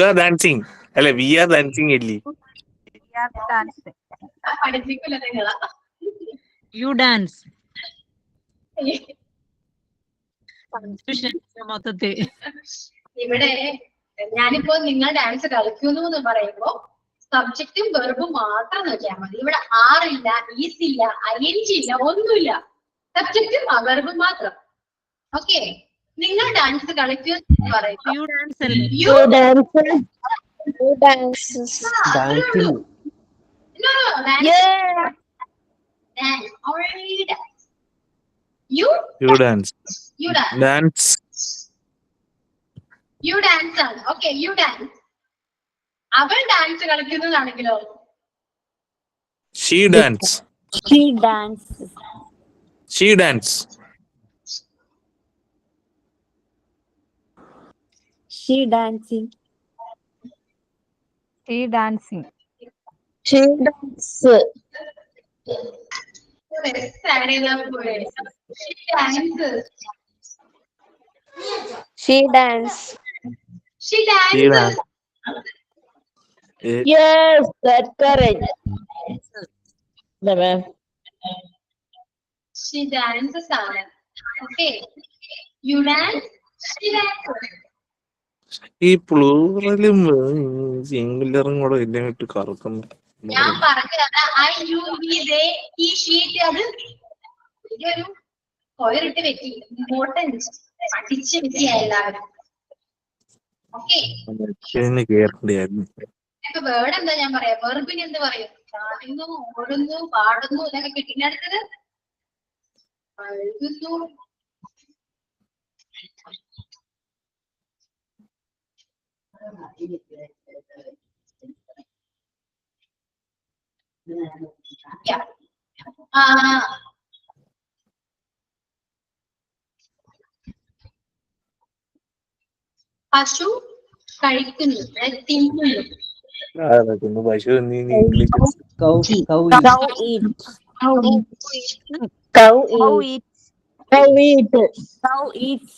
are dancing അല്ലെ, വി ആർ ഡാൻസിങ് അല്ലേ. പഠിപ്പിക്കില്ല നിങ്ങളാ. U dance. കൺഫ്യൂഷൻ മൊത്തത്തിൽ. ഇവിടെ ഞാനിപ്പോ നിങ്ങൾ ഡാൻസ് കളിക്കുന്നു എന്ന് പറയുമ്പോ സബ്ജക്റ്റും വെർബും മാത്രം നോക്കിയാൽ മതി. ഇവിടെ ആറില്ല, ഈസ് ഇല്ല, ing ഇല്ല, ഒന്നുമില്ല. സബ്ജക്റ്റും വെർബും മാത്രം. ഓക്കെ, നിങ്ങൾ ഡാൻസ് കളിക്കൂ എന്ന് പറയുമ്പോ യു ഡാൻസ് അല്ലേ. You Dancing. യു ഡാൻസ് ആണ്. Okay, you dance. അവൾ ഡാൻസ് കളിക്കുന്നതാണെങ്കിലോ she dance. She dances. She dance. She dancing. She dancing. She dances. She dance. She dances. Yes, that's correct. She dances ആണ്. Okay. You dance. She dances. ഈ പ്ലൂറലും സിംഗുലറും കൂടെ എല്ലാം ഇട്ട് കറക്കുന്നു. ഞാൻ പറഞ്ഞത് ഐ യു വി ദേ ഈ ഷീറ്റ് അത് ഒരു കൊയറിട്ട് വെക്കി ഇമ്പോർട്ടൻറ്റ് പഠിച്ച് വെക്കിയ എല്ലാവരും. ഓക്കെ, കേറണ്ടായിരുന്നു. ഇപ്പൊ വേർഡ് എന്താ ഞാൻ പറയാ, വെർബിന് എന്ത് പറയും? ചാടുന്നു, ഓടുന്നു, പാടുന്നു, ഇതൊക്കെ കിട്ടിന്റെ അടുത്തത് എഴുതുന്നു. പശു കഴിക്കുന്നു, തിന്നുന്നു. പശു English. Cow. Cow eats. Cow eats. Cow eats.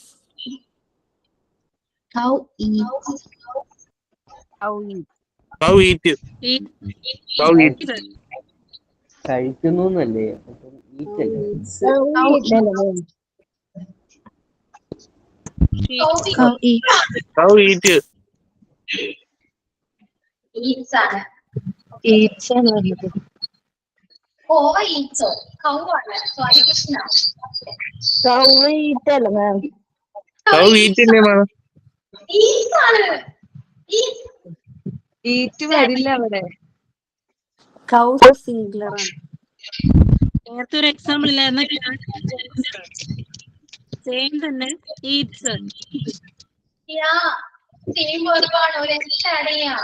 Cow eats. കഴിക്കുന്നു എന്നല്ലേ, ഈറ്റല്ലേ. Cow eat. Eats ആണ്. Eats ആണ്. ഓവ ഈറ്റ്സോ കൗ ആണ്. സോറി കൃഷ്ണ. Cow eat അല്ല മാം. Cow eat അല്ലേ മാം? Eats ആണ്. Eat വരില്ല അവിടെ. Cow singular ആണ്. നേരത്തെ ഒരു എക്സാമ്പിൾ ഇല്ലായിരുന്ന സെയിം തന്നെ ഈറ്റ്സ്. സെയിം വെർബാണ്. ഒരു എസ് ആഡ് ചെയ്യാം.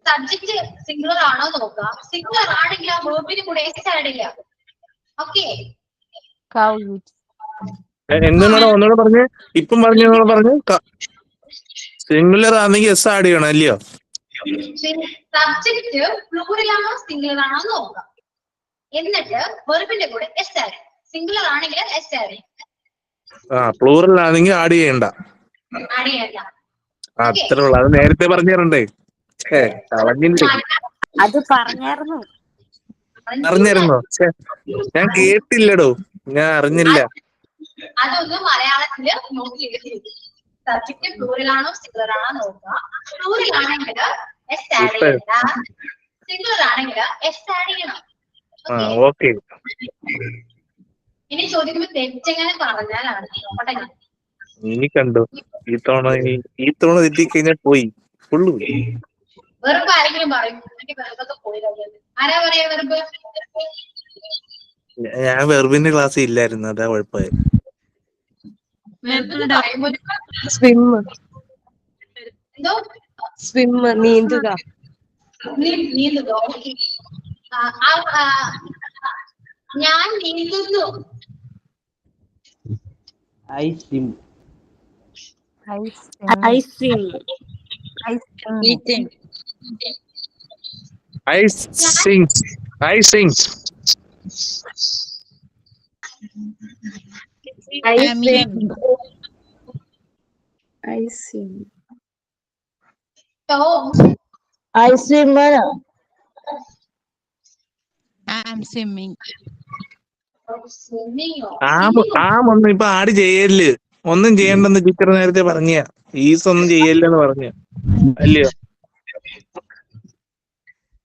സബ്ജക്ട് സിംഗുലർ ആണോ നോക്കാം. സിംഗുലർ ആണെങ്കിൽ ആ വെർബിന് കൂടെ എസ് ആഡ് ചെയ്യാം. Okay, Cow eats. എന്താണ് ഒന്നുകൂടെ പറഞ്ഞ്, ഇപ്പം പറഞ്ഞു സിംഗുലർ ആണെങ്കിൽ എസ് ആഡ് ചെയ്യണം അല്ലയോ? സബ്ജക്റ്റ് പ്ലൂറൽ ആണോ സിംഗുലർ ആണോ നോക്കാം. എന്നിട്ട് വെർബിന്റെ കൂടെ എസ് ആഡ്. സിംഗുലർ ആണെങ്കിൽ എസ് ആഡ് ചെയ്യും. പ്ലൂറൽ ആണെങ്കിൽ ആഡ് ചെയ്യണ്ട. ആഡ് ചെയ്യണ്ട. അത്രേ ഉള്ളു. അത് നേരത്തെ പറഞ്ഞു തരണ്ടേ? കളഞ്ഞില്ലേ? അത് പറഞ്ഞായിരുന്നു. അറിഞ്ഞിരുന്നോ? ഞാൻ കേട്ടില്ലടോ, ഞാൻ അറിഞ്ഞില്ല. അതൊന്ന് മലയാളത്തില് നോക്കി എഴുതി. സബ്ജക്റ്റ് പ്ലൂറൽ ആണോ സിംഗുലർ ആണോ നോക്കുക. പ്ലൂറൽ ആണെങ്കിൽ എസ് ആഡ് ചെയ്യണ്ട, സിംഗുലർ ആണെങ്കിൽ എസ് ആഡ് ചെയ്യണം. ഓക്കെ. ഇനി ചോദിക്കുമ്പോ തെറ്റെങ്ങനെ പറഞ്ഞാലാണ് നോക്കട്ടെ ഞാൻ. ഇനി കണ്ടു, ഈ തവണ തെറ്റിക്കഴിഞ്ഞാൽ പോയി, ഫുള്ള് പോയി. വെറുപ്പ് ആരെങ്കിലും പറയും? വെറുതൊക്കെ പോയി. ആരാ പറയാ വെറുപ്പ്? ഞാൻ വെർബിന്റെ ക്ലാസ് ഇല്ലായിരുന്നു, അതാ കുഴപ്പമായി. സ്വിം, എന്തോ സ്വിം നീന്തുക. നീന്തുക. ഞാൻ നീന്തുന്നു. I swim. I swim. Eating. I sing. I sing. I swim. I swim. Tom. I swim. I'm swimming. ഒന്നും ഇപ്പൊ ആഡ് ചെയ്യല്, ഒന്നും ചെയ്യണ്ടെന്ന് ടീച്ചർ നേരത്തെ പറഞ്ഞ. ഈസ് ഒന്നും ചെയ്യല്ലെന്ന് പറഞ്ഞ അല്ലയോ?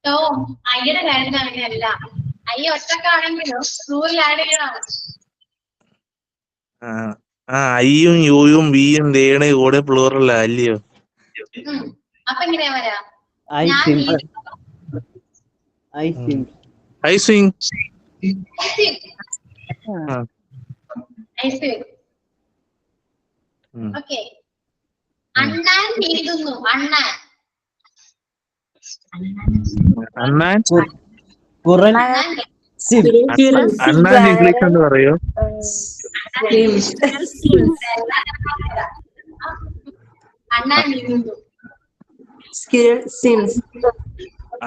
ടോം, അയ്യയുടെ കാര്യത്തിൽ അങ്ങനെയല്ല. അയ്യ ഒറ്റക്കാണെങ്കിലും റൂളിൽ ആഡ് ചെയ്യണം. ഐയും യുയും വിയും ദേയുടെ കൂടെ പ്ലൂറൽ അല്ലയോ? അപ്പൊ എങ്ങനെയാ വരാ? I swim. I swim. I swim. Okay. അണ്ണാൻ നീന്തുന്നു. അണ്ണാൻ. അണ്ണാൻ കുറൻ സ്വിം. അണ്ണാൻ ഇംഗ്ലീഷ് എന്ന് പറയോ? അണ്ണാൻ നീന്തുന്നു.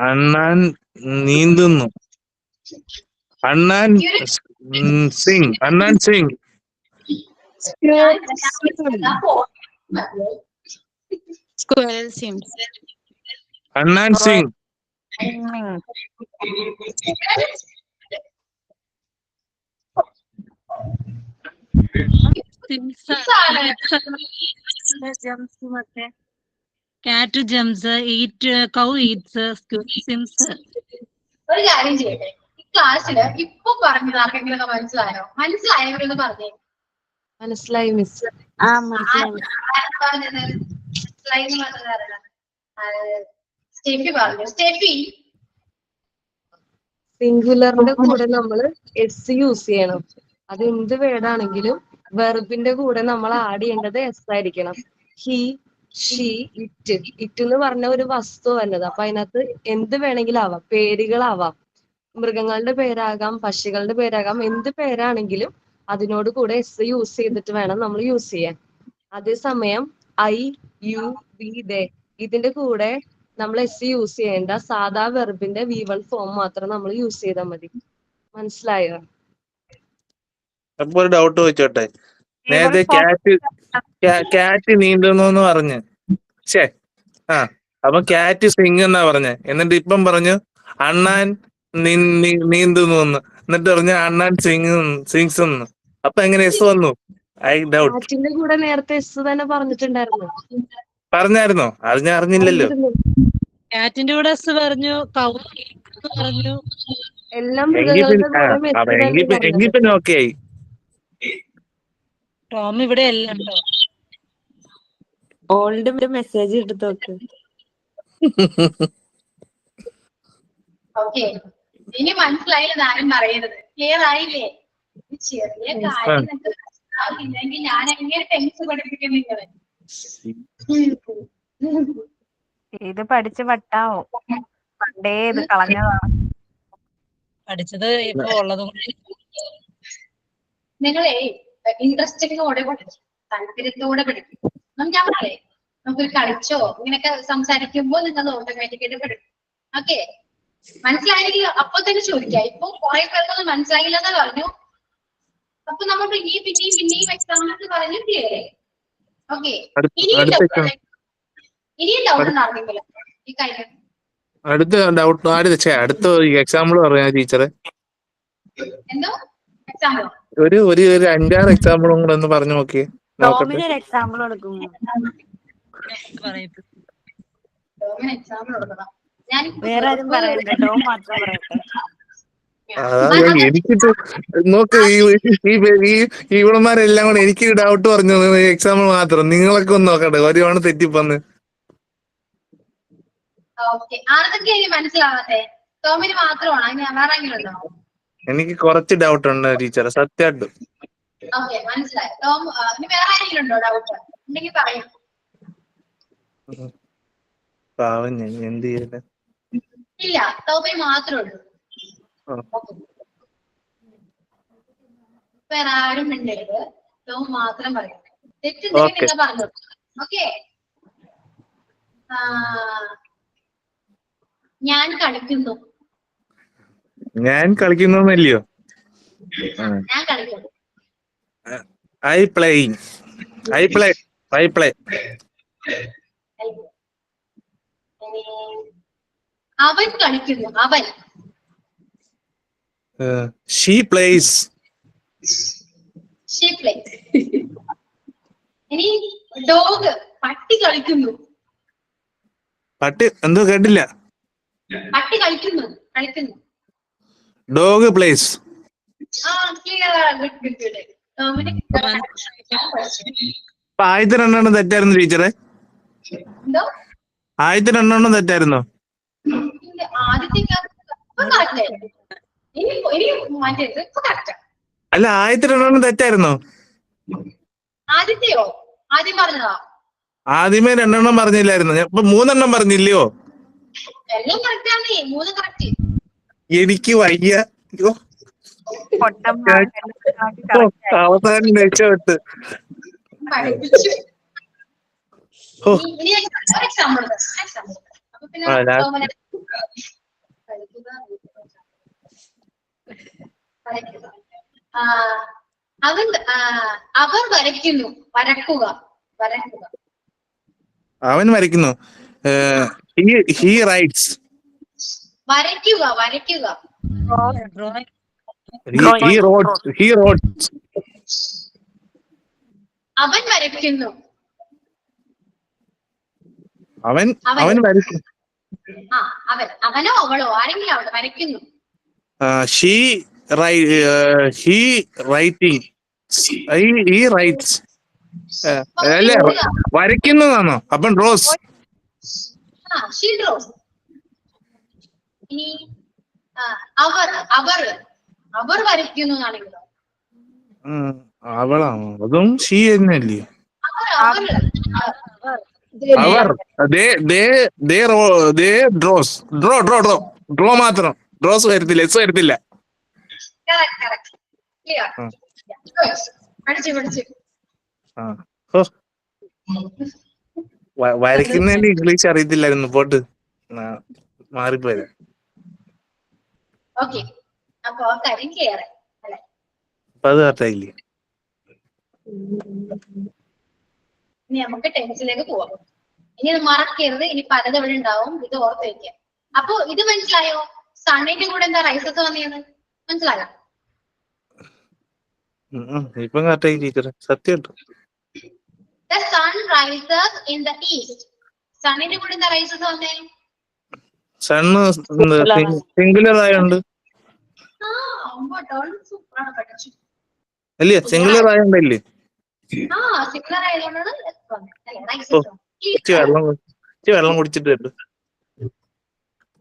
അണ്ണാൻ നീന്തുന്നു. അണ്ണാൻ സിംഗ്. അണ്ണാൻ സിംഗ്. Squirrel swims. അണ്ണാൻ Singh. Cat jumps, cow eats, squirrel swims. ഒരു കാര്യം ചെയ്യട്ടെ, ഈ ക്ലാസ്സില് ഇപ്പൊ പറഞ്ഞത് ആർക്കെങ്കിലും മനസ്സിലായോ? മനസ്സിലായവരൊന്ന് പറഞ്ഞേ. മനസ്സിലായി മിസ്. സ്റ്റെഫി പറഞ്ഞു. സ്റ്റെഫി, സിംഗുലറിന്റെ കൂടെ നമ്മൾ എസ് യൂസ് ചെയ്യണം. അത് എന്ത് വേർഡാണെങ്കിലും വെർബിന്റെ കൂടെ നമ്മൾ ആഡ് ചെയ്യേണ്ടത് എസ് ആയിരിക്കണം. He, she, it. ഇറ്റ് എന്ന് പറഞ്ഞ ഒരു വസ്തു വല്ലത്. അപ്പൊ അതിനകത്ത് എന്ത് വേണമെങ്കിലും ആവാം, പേരുകളാവാം, മൃഗങ്ങളുടെ പേരാകാം, പക്ഷികളുടെ പേരാകാം, എന്ത് പേരാണെങ്കിലും അതിനോട് കൂടെ എസ് യൂസ് ചെയ്തിട്ട് വേണം നമ്മൾ യൂസ് ചെയ്യാൻ. അതേസമയം ഐ, യു, വി, ദേ ഇതിന്റെ കൂടെ നമ്മൾ എസ് യൂസ് ചെയ്യേണ്ട. സാധാ വെർബിന്റെ V1 ഫോം മാത്രം നമ്മൾ യൂസ് ചെയ്താൽ മതി. മനസ്സിലായോ? അപ്പൊ ഒരു ഡൗട്ട് വെച്ചോട്ടെ. നേരത്തെ ക്യാറ്റ് നീന്തുന്നു പറഞ്ഞ്, അപ്പൊ ക്യാറ്റ് സിംഗ് എന്നാ പറഞ്ഞ. എന്നിട്ട് ഇപ്പം പറഞ്ഞു അണ്ണാൻ നീന്തുന്നു എന്ന്. എന്നിട്ട് പറഞ്ഞു അണ്ണാൻ സിംഗ്സ് എന്ന്. അപ്പൊ എങ്ങനെ എസ് വന്നു? I doubt. ക്യാറ്റിന്റെ കൂടെ നേരത്തെ എസ് തന്നെ പറഞ്ഞിട്ടുണ്ടായിരുന്നു. പറഞ്ഞായിരുന്നോ? അത് ഞാൻ അറിഞ്ഞില്ലല്ലോ. കാറ്റിന്റെ കൂടെ എസ് പറഞ്ഞു, കൗ പറഞ്ഞു. എല്ലാം മൃഗങ്ങളുടെ കൂടെ എങ്കിൽ പിന്നെ ഓക്കെ ആയി. ടോം ഇവിടെ എല്ലാം ഉണ്ടോ? ഓൾഡ് മെസ്സേജ് എടുത്ത് നോക്ക്. ഓക്കെ, ഇനി മനസ്സിലായില്ലെന്ന് ആരും പറയരുത്. ക്ലിയർ ആയില്ലേ? ചെറിയ കാര്യം ഇല്ലെങ്കിൽ ഞാൻ എങ്ങനെ ടെൻസ് പഠിപ്പിക്കും നിങ്ങളെ? ഇത് പഠിച്ച് വട്ടാവും. പണ്ടേ ഇത് കളഞ്ഞതാണ്. പഠിച്ചത് ഇപ്പൊ ഉള്ളതും. നിങ്ങളെ ഇൻട്രസ്റ്റിങ്ങോടെ പഠിക്കും, താല്പര്യത്തോടെ പഠിക്കും. ഞാൻ പറയേ, നമുക്ക് കളിച്ചോ ഇങ്ങനെയൊക്കെ സംസാരിക്കുമ്പോൾ നിങ്ങൾ ഓട്ടോമാറ്റിക്കായിട്ട് പഠിക്കും. ഓക്കെ, മനസ്സിലായെങ്കിൽ അപ്പൊ തന്നെ ചോദിക്കാം. ഇപ്പൊ കുറെ പേർക്കൊന്നും മനസ്സിലായില്ലെന്ന് പറഞ്ഞു. അപ്പൊ നമ്മൾ പിന്നെയും എക്സാമ്പിൾ പറഞ്ഞ് ക്ലിയർ ആയി. ഓക്കെ, ഇനിയും ഡൗട്ട് ഉണ്ടായിരുന്നെങ്കിലും ഈ കാര്യം. അടുത്ത ഡൗട്ട് അടുത്ത എക്സാമ്പിൾ പറയാ ടീച്ചറെ. എന്തോ എക്സാമ്പിൾ? ഒരു 5-6 എക്സാമ്പിളും കൂടെ ഒന്ന് പറഞ്ഞു നോക്കിയേ, നോക്കട്ടെ. ഒരു എക്സാമ്പിൾ കൊടുക്കും. എക്സാമ്പിൾ കൊടുക്കണം. ഞാൻ വേറെ ആരും പറയണ്ട, ടോം മാത്രം പറയട്ടെ. അതായത് എനിക്കിട്ട് നോക്ക്, ഇവിടന്മാരെല്ലാം കൂടെ എനിക്ക് ഡൗട്ട് പറഞ്ഞു എക്സാമ്പിൾ മാത്രം. നിങ്ങളൊക്കെ ഒന്ന് നോക്കട്ടെ, ഒരുപാട് തെറ്റിപ്പന്ന്. ഓക്കെ, ആർക്കൊക്കെ ഇനി മനസ്സിലാവാത്തെ? ടോമിന് മാത്രമാണോ? ഇനി വേറെ ആരെങ്കിലും ഉണ്ടോ? എനിക്ക് കുറച്ച് ഡൗട്ട് ഉണ്ട് ടീച്ചറെ, സത്യമായിട്ടും. ഓക്കെ, മനസ്സിലായി. ടോം, ഇനി വേറെ ആരെങ്കിലും ഉണ്ടോ ഡൗട്ട്? ഉണ്ടെങ്കിൽ പറയൂ. പാവം ഞാൻ എന്ത് ചെയ്യട്ടെ. ഇല്ല, ടോമിന് മാത്രമേ ഉള്ളൂ. വേറെ ആരും ഉണ്ടെങ്കിൽ ടോം മാത്രം പറയും. തെറ്റുണ്ടെങ്കിൽ നിങ്ങൾ പറഞ്ഞു. ഓക്കെ, ഞാൻ കളിക്കുന്നു. ഞാൻ കളിക്കുന്നല്ലയോ? ഞാൻ കളിക്കുന്നു. I play. അവൻ കളിക്കുന്നു. അവൻ. She place. She place. ഇനി ഡോഗ്, പട്ടി കളിക്കുന്നു. പട്ടി എന്തോ കേട്ടില്ല. പട്ടി കളിക്കുന്നു. Dog place. ആദ്യത്തെ 2 തെറ്റായിരുന്നു ടീച്ചറെ. എന്തോ? ആദ്യത്തെ 2 തെറ്റായിരുന്നോ? അല്ല, ആദ്യത്തെ 2 തെറ്റായിരുന്നോ? ആദ്യത്തെയോ? ആദ്യം പറഞ്ഞതാ? ആദ്യമേ 2 പറഞ്ഞില്ലായിരുന്നു. ഇപ്പൊ 3 പറഞ്ഞില്ലയോ? എല്ലാം കറക്റ്റ് ആണ്. 3 കറക്റ്റ്. എനിക്ക് വയ്യ. പൊട്ടന്മാർ അവസാനം രക്ഷപ്പെട്ട്. അവർ വരയ്ക്കുന്നു. അവൻ വരയ്ക്കുന്നു. He rights. വരയ്ക്കുക. He wrote. അവൻ വരയ്ക്കുന്നു. അവൻ വരയ്ക്കും. അവനോ അവളോ ആരെങ്കിലും അവിടെ വരയ്ക്കുന്നു. He writing. He writes. അല്ലേ, വരയ്ക്കുന്നതാണോ? അപ്പം ഡ്രോസ്. She draws. ഇനി അവർ വരയ്ക്കുന്നു എന്നാണെങ്കിലോ? അവളാണോ? അതും ഷീ തന്നെയല്ലേ? അവർ ഡ്രോ മാത്രം. ഡ്രോസ് വരത്തില്ല, എസ് വരത്തില്ല. വരയ്ക്കുന്നതിന്റെ ഇംഗ്ലീഷ് അറിയത്തില്ലായിരുന്നു. പോട്ട് മാറിപ്പോയത്. ഓക്കെ, അപ്പൊ ആ കാര്യം ക്ലിയർ ആയി അല്ലെ? അപ്പൊ അത് കറക്റ്റായില്ലേ? ഇനി നമുക്ക് ടെൻസിലേക്ക് പോവാം. ഇനി ഇത് മറക്കരുത്. ഇനി പലത് ഇവിടെ ഉണ്ടാവും. ഇത് ഓർത്ത് വെക്കുക. അപ്പൊ ഇത് മനസ്സിലായോ? സണ്ണിന്റെ കൂടെ എന്താ റൈസസ് വന്നത്? മനസ്സിലായോ? ഇപ്പം കറക്റ്റായി ടീച്ചറെ, സത്യം. The sun rises in the east. സണ്ണിന്റെ കൂടെ എന്താ റൈസസ് വന്നേ? സണ്ണ് സിംഗുലർ ആയോണ്ട് അല്ലേ? സിംഗുലർ ആയോണ്ടല്ലേ? സിംഗുലർ ആയതുകൊണ്ടാണ് വെള്ളം കുടിച്ചിട്ട് കേട്ടു.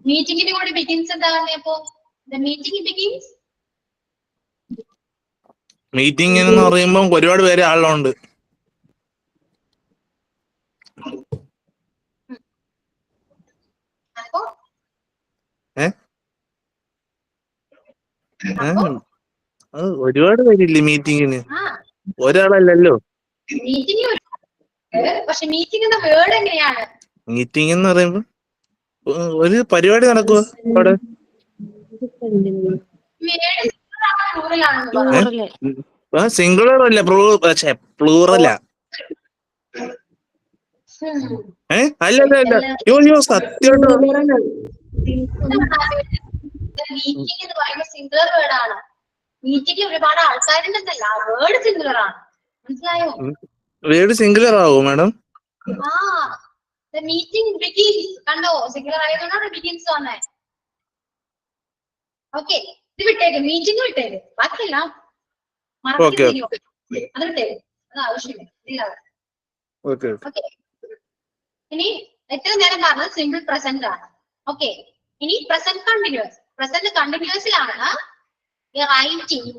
മീറ്റിംഗിന്റെ കൂടെ ബിഗിൻസ് എന്താ പറഞ്ഞപ്പോ? മീറ്റിംഗ് എന്ന് പറയുമ്പോ ഒരുപാട് പേര് ആളുണ്ട്. ഒരുപാട് പേരില്ലേ മീറ്റിങ്ങിന്? ഒരാളല്ലല്ലോ. പക്ഷെ മീറ്റിംഗ് എന്ന വേർഡ് എങ്ങനെയാണ്? മീറ്റിംഗ് എന്ന് പറയുമ്പോ ഒരു പരിപാടി നടക്കുക അവിടെ. സിംഗുലർ അല്ല, പ്ലൂറലാ. അല്ല യോ സത്യമായിട്ട് മീറ്റിംഗ് എന്ന് പറയുമ്പോൾ സിംഗുലർ വേർഡ് ആണ്. മീറ്റിംഗിൽ ഒരുപാട് ആൾക്കാരുണ്ടെന്നല്ല, വേർഡ് സിംഗുലർ ആണ്. മനസ്സിലായോ? വേർഡ് സിംഗുലർ ആവോ മാഡം? ആ മീറ്റിംഗ് ബിഗിൻസ് കണ്ടോ, സിംഗുലർ ആയതുകൊണ്ടാണ് ബിഗിൻസ് വന്നേ. ഓക്കെ, ഇത് വിട്ടേക്ക്, മീറ്റിംഗ് വിട്ടേക്ക്, ബാക്കിയെല്ലാം Okay. അത് വിട്ടേക്ക്, അത് ആവശ്യമില്ല. ഓക്കെ. ഇനി ഏറ്റവും നേരം പറഞ്ഞത് സിമ്പിൾ പ്രസന്റ് ആണ്. ഓക്കെ, ഇനി പ്രസന്റ് കണ്ടിന്യൂസ്. പ്രസന്റ് കണ്ടിന്യൂസിലാണ് റൈറ്റിംഗ്,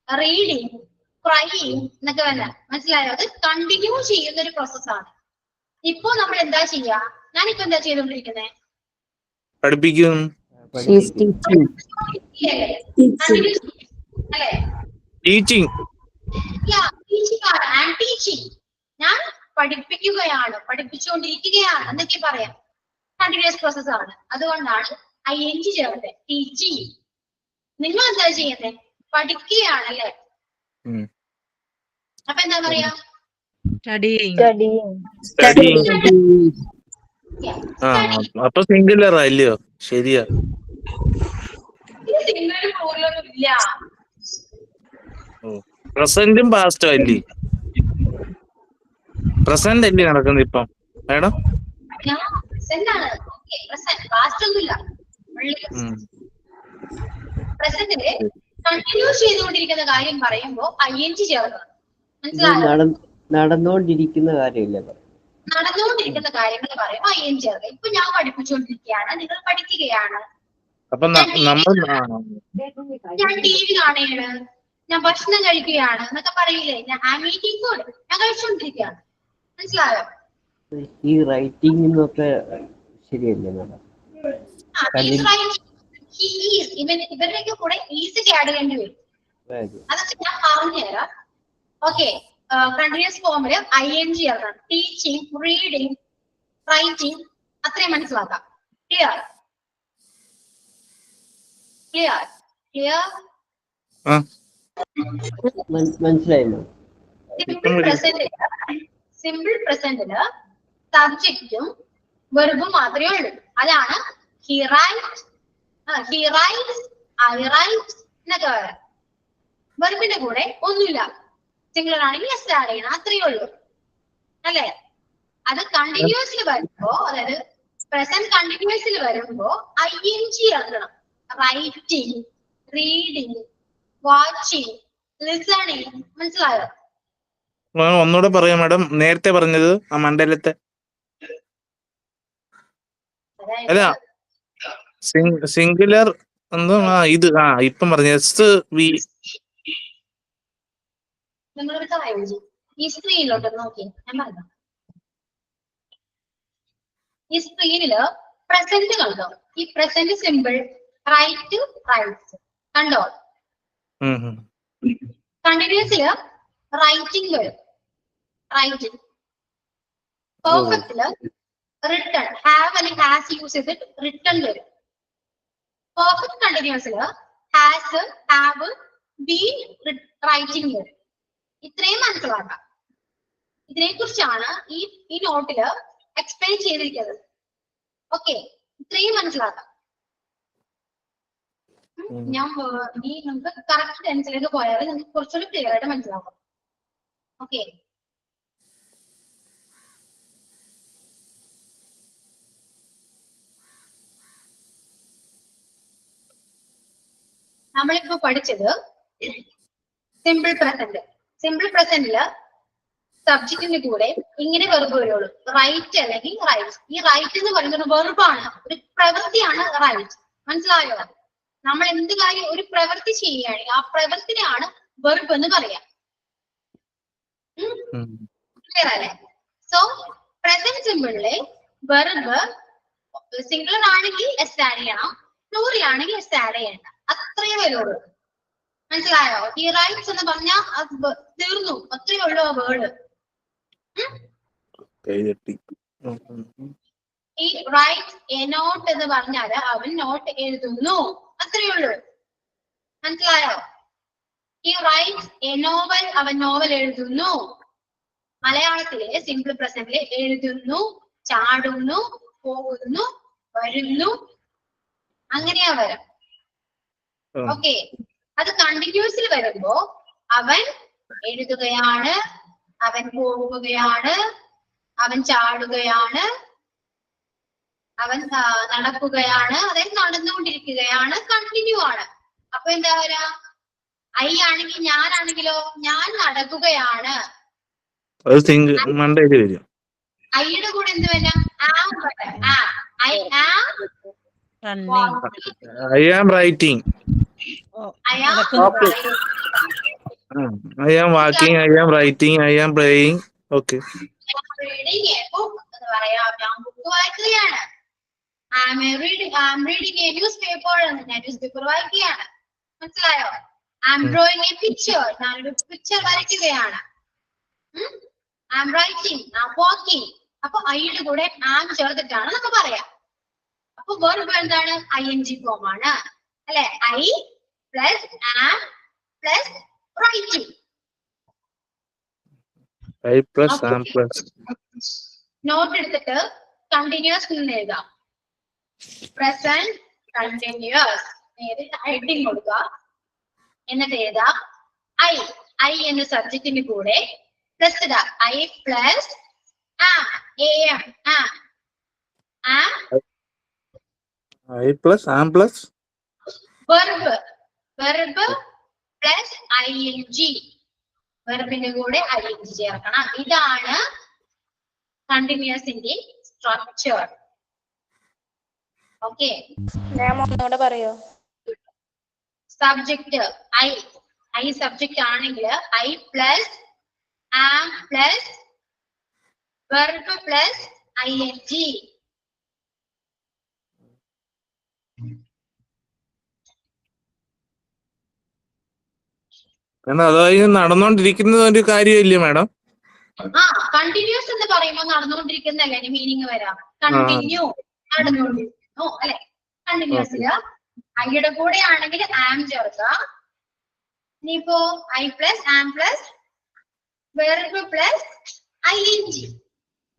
റീഡിങ്, ക്രൈയിങ് എന്നൊക്കെ വല്ല. മനസ്സിലായോ? അത് കണ്ടിന്യൂ ചെയ്യുന്ന ഒരു പ്രോസസ്സാണ്. ഇപ്പൊ നമ്മൾ എന്താ ചെയ്യാ? ഞാനിപ്പോ എന്താ ചെയ്തോണ്ടിരിക്കുന്നേ? പഠിപ്പിക്കും. അല്ലെ? ടീച്ചിങ്. ഞാൻ പഠിപ്പിക്കുകയാണ്, പഠിപ്പിച്ചുകൊണ്ടിരിക്കുകയാണ് എന്നൊക്കെ പറയാം. കണ്ടിന്യൂസ് പ്രോസസ് ആണ്. അതുകൊണ്ടാണ് ING ചേർത്തെ, ടീച്ചിങ്. നിങ്ങൾ എന്താ ചെയ്യുന്നത്? പഠിക്കുകയാണല്ലേ? അപ്പൊ എന്താ പറയാ? അപ്പൊ സിംഗുലർ അല്ലയോ? ശരിയാ. സിംഗുലർ പ്ലൂറലൊന്നും ഇല്ല. പ്രസന്റും പാസ്റ്റും അല്ലേ? പ്രസന്റ് അല്ലേ നടക്കുന്നത് ഇപ്പം മേഡം? പ്രസന്റില് കണ്ടിന്യൂ ചെയ്തുകൊണ്ടിരിക്കുന്ന കാര്യം പറയുമ്പോ ING ചേർക്കണം. മനസ്സിലായോ? നടന്നുകൊണ്ടിരിക്കുന്ന കാര്യമില്ല, നടന്നുകൊണ്ടിരിക്കുന്ന കാര്യങ്ങൾ പറയുമ്പോ ING ചേർക്കുക. ഇപ്പൊ ഞാൻ പഠിപ്പിച്ചുകൊണ്ടിരിക്കുകയാണ്, നിങ്ങൾ പഠിക്കുകയാണ്. അപ്പൊ ഞാൻ TV കാണുകയാണ്, ഞാൻ ഭക്ഷണം കഴിക്കുകയാണ് എന്നൊക്കെ പറയില്ലേ? ഞാൻ മീറ്റിംഗ് ഫുഡ്, ഞാൻ കഴിച്ചുകൊണ്ടിരിക്കുകയാണ്. മനസ്സിലായോ? ഈ റൈറ്റിംഗ് എന്നൊക്കെ ശരിയല്ലേ മാഡം? ഇവരുടെയൊക്കെ കൂടെ ഈസി ആഡ് ചെയ്യേണ്ടി വരും. അതൊക്കെ ഞാൻ പറഞ്ഞുതരാം. ഓക്കെ, കണ്ടിന്യൂസ് ഫോമില് ING ചേർക്കണം. ടീച്ചിങ്, റീഡിങ്, റൈറ്റിംഗ്, അത്രയും മനസ്സിലാക്കാം. ക്ലിയർ? ക്ലിയർ? ക്ലിയർ? മനസ്സിലായില്ലോ. സിമ്പിൾ പ്രസന്റില് സബ്ജക്റ്റും വെർബും മാത്രമേ ഉള്ളൂ. അതാണ് he writes, he writes, I write എന്നൊക്കെ പറയാം. വെർബിന്റെ കൂടെ ഒന്നുമില്ല. സിംഗുലർ ആണെങ്കിൽ എസ് ആഡ് ചെയ്യണം, അത്രയേ ഉള്ളൂ അല്ലേ? അത് കണ്ടിന്യൂസിൽ വരുമ്പോ, അതായത് പ്രസന്റ് കണ്ടിന്യൂസിൽ വരുമ്പോ ING ചേർക്കണം. Writing, reading, watching, listening. മനസ്സിലായോ? ഒന്നുകൂടെ പറയാം മാഡം, നേരത്തെ പറഞ്ഞത് ആ മണ്ഡലത്തെ. അല്ല സിംഗുലർ എന്തോ ഇത് ഇപ്പം പറഞ്ഞു എസ് വി. നിങ്ങളൊരു കാര്യം ഈ സ്ക്രീനിലോട്ട് നോക്കി, ഞാൻ പറഞ്ഞു. ഈ സ്ക്രീനില് പ്രസന്റ് കണ്ടോ? ഈ പ്രസന്റ് സിമ്പിൾ റൈറ്റ്, റൈറ്റ്സ് കണ്ടോ? കണ്ടിന്യൂസില് റൈറ്റിംഗ് വരും, റൈറ്റിംഗ്. പെർഫെക്റ്റില് റിട്ടൺ, ഹാവ് അല്ലെങ്കിൽ ഹാസ് യൂസ് ചെയ്തിട്ട് റിട്ടൺ വരും. പെർഫെക്റ്റ് കണ്ടിന്യൂസില് ഹാസ്, ഹാവ്, ബീൻ, റൈറ്റിംഗ് വരും. ഇത്രയും മനസ്സിലാക്കാം. ഇതിനെ കുറിച്ചാണ് ഈ നോട്ടില് എക്സ്പ്ലെയിൻ ചെയ്തിരിക്കുന്നത്. ഓക്കെ, ഇത്രയും മനസ്സിലാക്കാം. ഞാൻ ഇനി നമുക്ക് കറക്റ്റ് ടെൻസിലേക്ക് പോയാൽ നമുക്ക് കുറച്ചുകൂടി ക്ലിയർ ആയിട്ട് മനസ്സിലാക്കാം. ഓക്കെ, നമ്മളിപ്പോ പഠിച്ചത് സിമ്പിൾ പ്രസന്റ്. സിമ്പിൾ പ്രസന്റില് സബ്ജക്റ്റിന്റെ കൂടെ ഇങ്ങനെ വെർബ് വരുള്ളൂ, റൈറ്റ് അല്ലെങ്കിൽ റൈറ്റ്. ഈ റൈറ്റ് എന്ന് പറയുന്നത് വെർബാണ്, ഒരു പ്രവൃത്തിയാണ് റൈറ്റ്. മനസ്സിലായോ? നമ്മൾ എന്ത് കാര്യം ഒരു പ്രവൃത്തി ചെയ്യുകയാണെങ്കിൽ ആ പ്രവൃത്തിനെയാണ് വെർബ് എന്ന് പറയാം. ക്ലിയർ അല്ലേ? സോ പ്രസന്റ് സിമ്പിളിലെ വെർബ് സിംഗുലർ ആണെങ്കിൽ എസ് ആഡ് ചെയ്യണം, പ്ലൂറൽ ആണെങ്കിൽ എസ് ആഡ് ചെയ്യണ്ട. അത്രയേ വരുള്ളൂ. മനസ്സിലായോ? ഈ റൈറ്റ്സ് എന്ന് പറഞ്ഞാൽ തീർന്നു, അത്രയേ ഉള്ളൂ ആ word. കൈതട്ടി. He writes a note എന്ന് പറഞ്ഞാല് അവൻ നോട്ട് എഴുതുന്നു, അത്രയേ ഉള്ളൂ. മനസ്സിലായോ? He writes a novel, അവൻ നോവൽ എഴുതുന്നു. മലയാളത്തിലെ സിംപിൾ പ്രസന്റില് എഴുതുന്നു, ചാടുന്നു, പോകുന്നു, വരുന്നു, അങ്ങനെയാ വരാം. ഓക്കെ, അത് കണ്ടിന്യൂസിൽ വരുമ്പോ അവൻ എഴുതുകയാണ്, അവൻ പോകുകയാണ്, അവൻ ചാടുകയാണ്, അവൻ നടക്കുകയാണ്, അതായത് നടന്നുകൊണ്ടിരിക്കുകയാണ്, കണ്ടിന്യൂ ആണ്. അപ്പൊ എന്താ പറയാ? ഐ ആണെങ്കിൽ ഞാനാണെങ്കിലോ, ഞാൻ നടക്കുകയാണ്. അത് തിങ്ക് മണ്ടേല് വരും. ഐയുടെ കൂടെ എന്ത് വരാം? ആം വരാം. I am running. I am writing, I am I am walking, I am writing, I am playing. Okay, reading a book എന്ന് പറയാം. ഞാൻ ബുക്ക് വായിക്കുകയാണ്. I am reading a newspaper എന്ന് ഞാൻ ന്യൂസ് പേപ്പർ വായിക്കുകയാണ്. മനസ്സിലായോ? I am drawing a picture, ഞാനൊരു picture വരയ്ക്കുകയാണ്. I am writing, I am walking. അപ്പൊ ഐയുടെ കൂടെ ആം ചേർത്തിട്ടാണ് നമുക്ക് പറയാം. അപ്പൊ വെർബ് എന്താണ്? ing ഫോം ആണ് അല്ലെ? I plus am plus writing. I plus am plus. Note എടുത്തിട്ട് കണ്ടിന്യൂസ് എന്ന് എഴുതാം. പ്രസന്റ് കണ്ടിന്യൂസ് ഹെഡിങ് കൊടുക്കുക, എന്നിട്ട് എഴുതാം ഐ. ഐ എന്ന സബ്ജക്റ്റിന്റെ കൂടെ പ്ലസ് ഇടാം. I plus am, I plus am plus verb plus ing. വെർബിന്റെ കൂടെ ing ചേർക്കണം. ഇതാണ് കണ്ടിന്യൂസിന്റെ സ്ട്രക്ചർ. ഓക്കെ, ഒന്നുകൂടെ പറയോ? സബ്ജക്ട് ഐ സബ്ജക്ട് ആണെങ്കിൽ I plus am plus verb plus ing. കാരണം അതായത് നടന്നുകൊണ്ടിരിക്കുന്ന ഒരു കാര്യമില്ലേ മാഡം? കണ്ടിന്യൂസ് എന്ന് പറയുമ്പോൾ നടന്നുകൊണ്ടിരിക്കുന്നല്ലേ മീനിങ് വരാം. കണ്ടിന്യൂ, നടന്നുകൊണ്ടിരിക്കുന്നു അല്ലെ? കണ്ടിന്യൂസില് ഐയുടെ കൂടെ ആണെങ്കിൽ ആം ചേർക്കാം. ഇനിയിപ്പോ I plus am plus verb plus ing.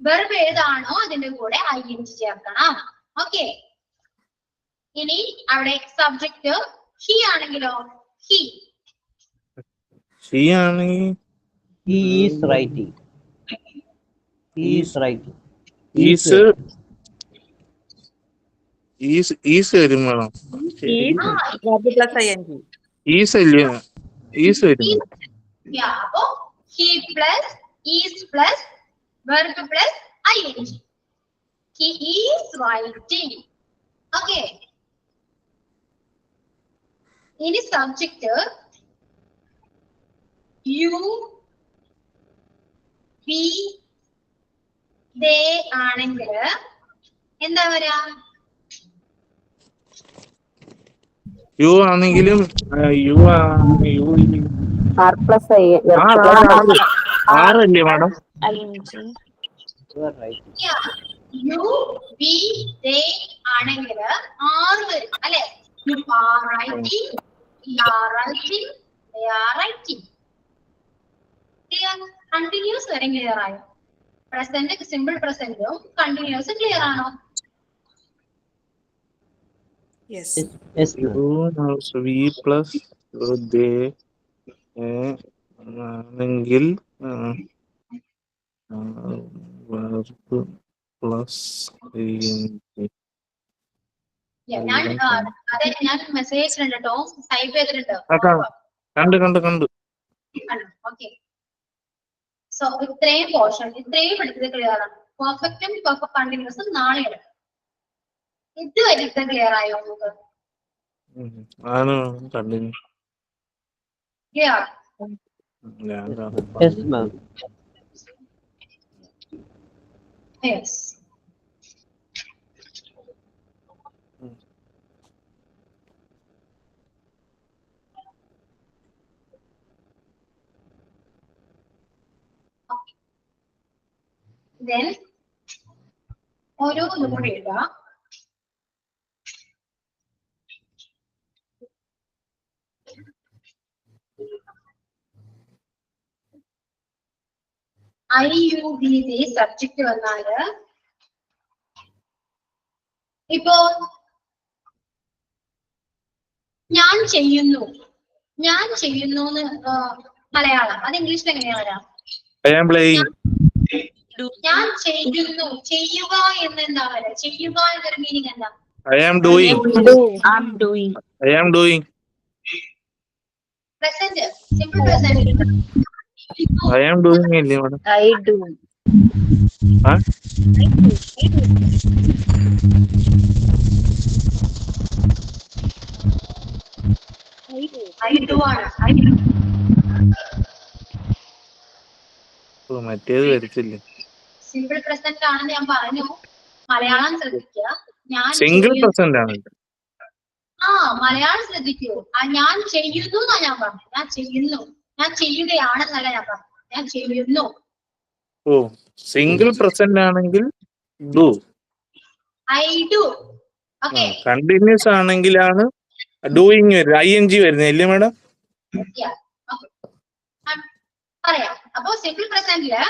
Verb ഏതാണോ അതിന്റെ കൂടെ ing ചേർക്കണം. ഓക്കെ, ഇനി അവിടെ സബ്ജക്ട് ഹി ആണെങ്കിലോ, ഹി. ഷീ ആണെങ്കിൽ He is writing. He is writing. Is വരും മാഡം. Plus ing. ഈസ് അല്ലേ? ഈസ് വരും. അപ്പോ he plus is plus verb plus ing. He is writing. Okay, ഇനി സബ്ജക്ട് യു വി ദേ ആണെങ്കിൽ എന്താ പറയാ? യു ആണെങ്കിലും ആർ പ്ലസ് ഐ ആറല്ലേ madam? You are writing. U we they ആണെങ്കിൽ ആറ് വരും അല്ലെ? You are writing, we are writing, they are writing. Continuous വരെ ക്ലിയർ ആയോ? പ്രസന്റ് സിമ്പിൾ പ്രസന്റും കണ്ടിന്യൂസ് ക്ലിയർ ആണോ? Yes, ma'am. വി പ്ലസ് ദേ ആണെങ്കിൽ വെർബ് പ്ലസ് ഞാൻ മെസ്സേജ് ഉണ്ട് കേട്ടോ, ടൈപ്പ് ചെയ്തിട്ടുണ്ട്. കണ്ടു. ഓക്കെ, സോ ഇത്രയും പോർഷൻ ഇത്രയും എടുത്തത് ക്ലിയർ ആണ്. പെർഫെക്റ്റും പെർഫെക്റ്റ് കണ്ടിന്യൂസും നാളെ എടുക്കും. ഇതുവരെ ക്ലിയർ ആയോ നമുക്ക്? ആണ് continue. Clear? Yes, ma'am. Yes. then ഓരോന്നും കൂടെ എഴുതാം. IUV സബ്ജക്ട് വന്നാല് ഇപ്പോ ഞാൻ ചെയ്യുന്നു മലയാളം, അത് ഇംഗ്ലീഷിൽ എങ്ങനെയാ വരാം? ഞാൻ ചെയ്യുന്നു, ചെയ്യുക എന്നെന്താ വരാ? ചെയ്യുക എന്നൊരു മീനിങ് എന്താ? I am doing. Present, simple present. I am doing ഇല്ലേ madam? I do. Huh? I do ആണ്. മറ്റേത് വരത്തില്ലേ? സിമ്പിൾ പ്രസന്റ് ആണെന്ന് ഞാൻ പറഞ്ഞു. മലയാളം ശ്രദ്ധിക്കുക. ഞാൻ സിംഗിൾ പ്രസന്റ് ആണ്. മലയാളം ശ്രദ്ധിക്കൂ. ഞാൻ ചെയ്യുന്നു എന്നാ ഞാൻ പറഞ്ഞു. ഞാൻ ചെയ്യുന്നു, ഞാൻ ചെയ്യുകയാണെന്നല്ല ഞാൻ പറഞ്ഞു. ഞാൻ ചെയ്യുന്നു. ഓ, സിംഗിൾ പ്രസന്റ് ആണെങ്കിൽ do. I do. Okay. Continuous ആണെങ്കിലാണ് ഡൂയിങ് വരുന്നത്, ING വരുന്നത് അല്ലേ മാഡം? പറയാം. അപ്പൊ സിമ്പിൾ പ്രസന്റില്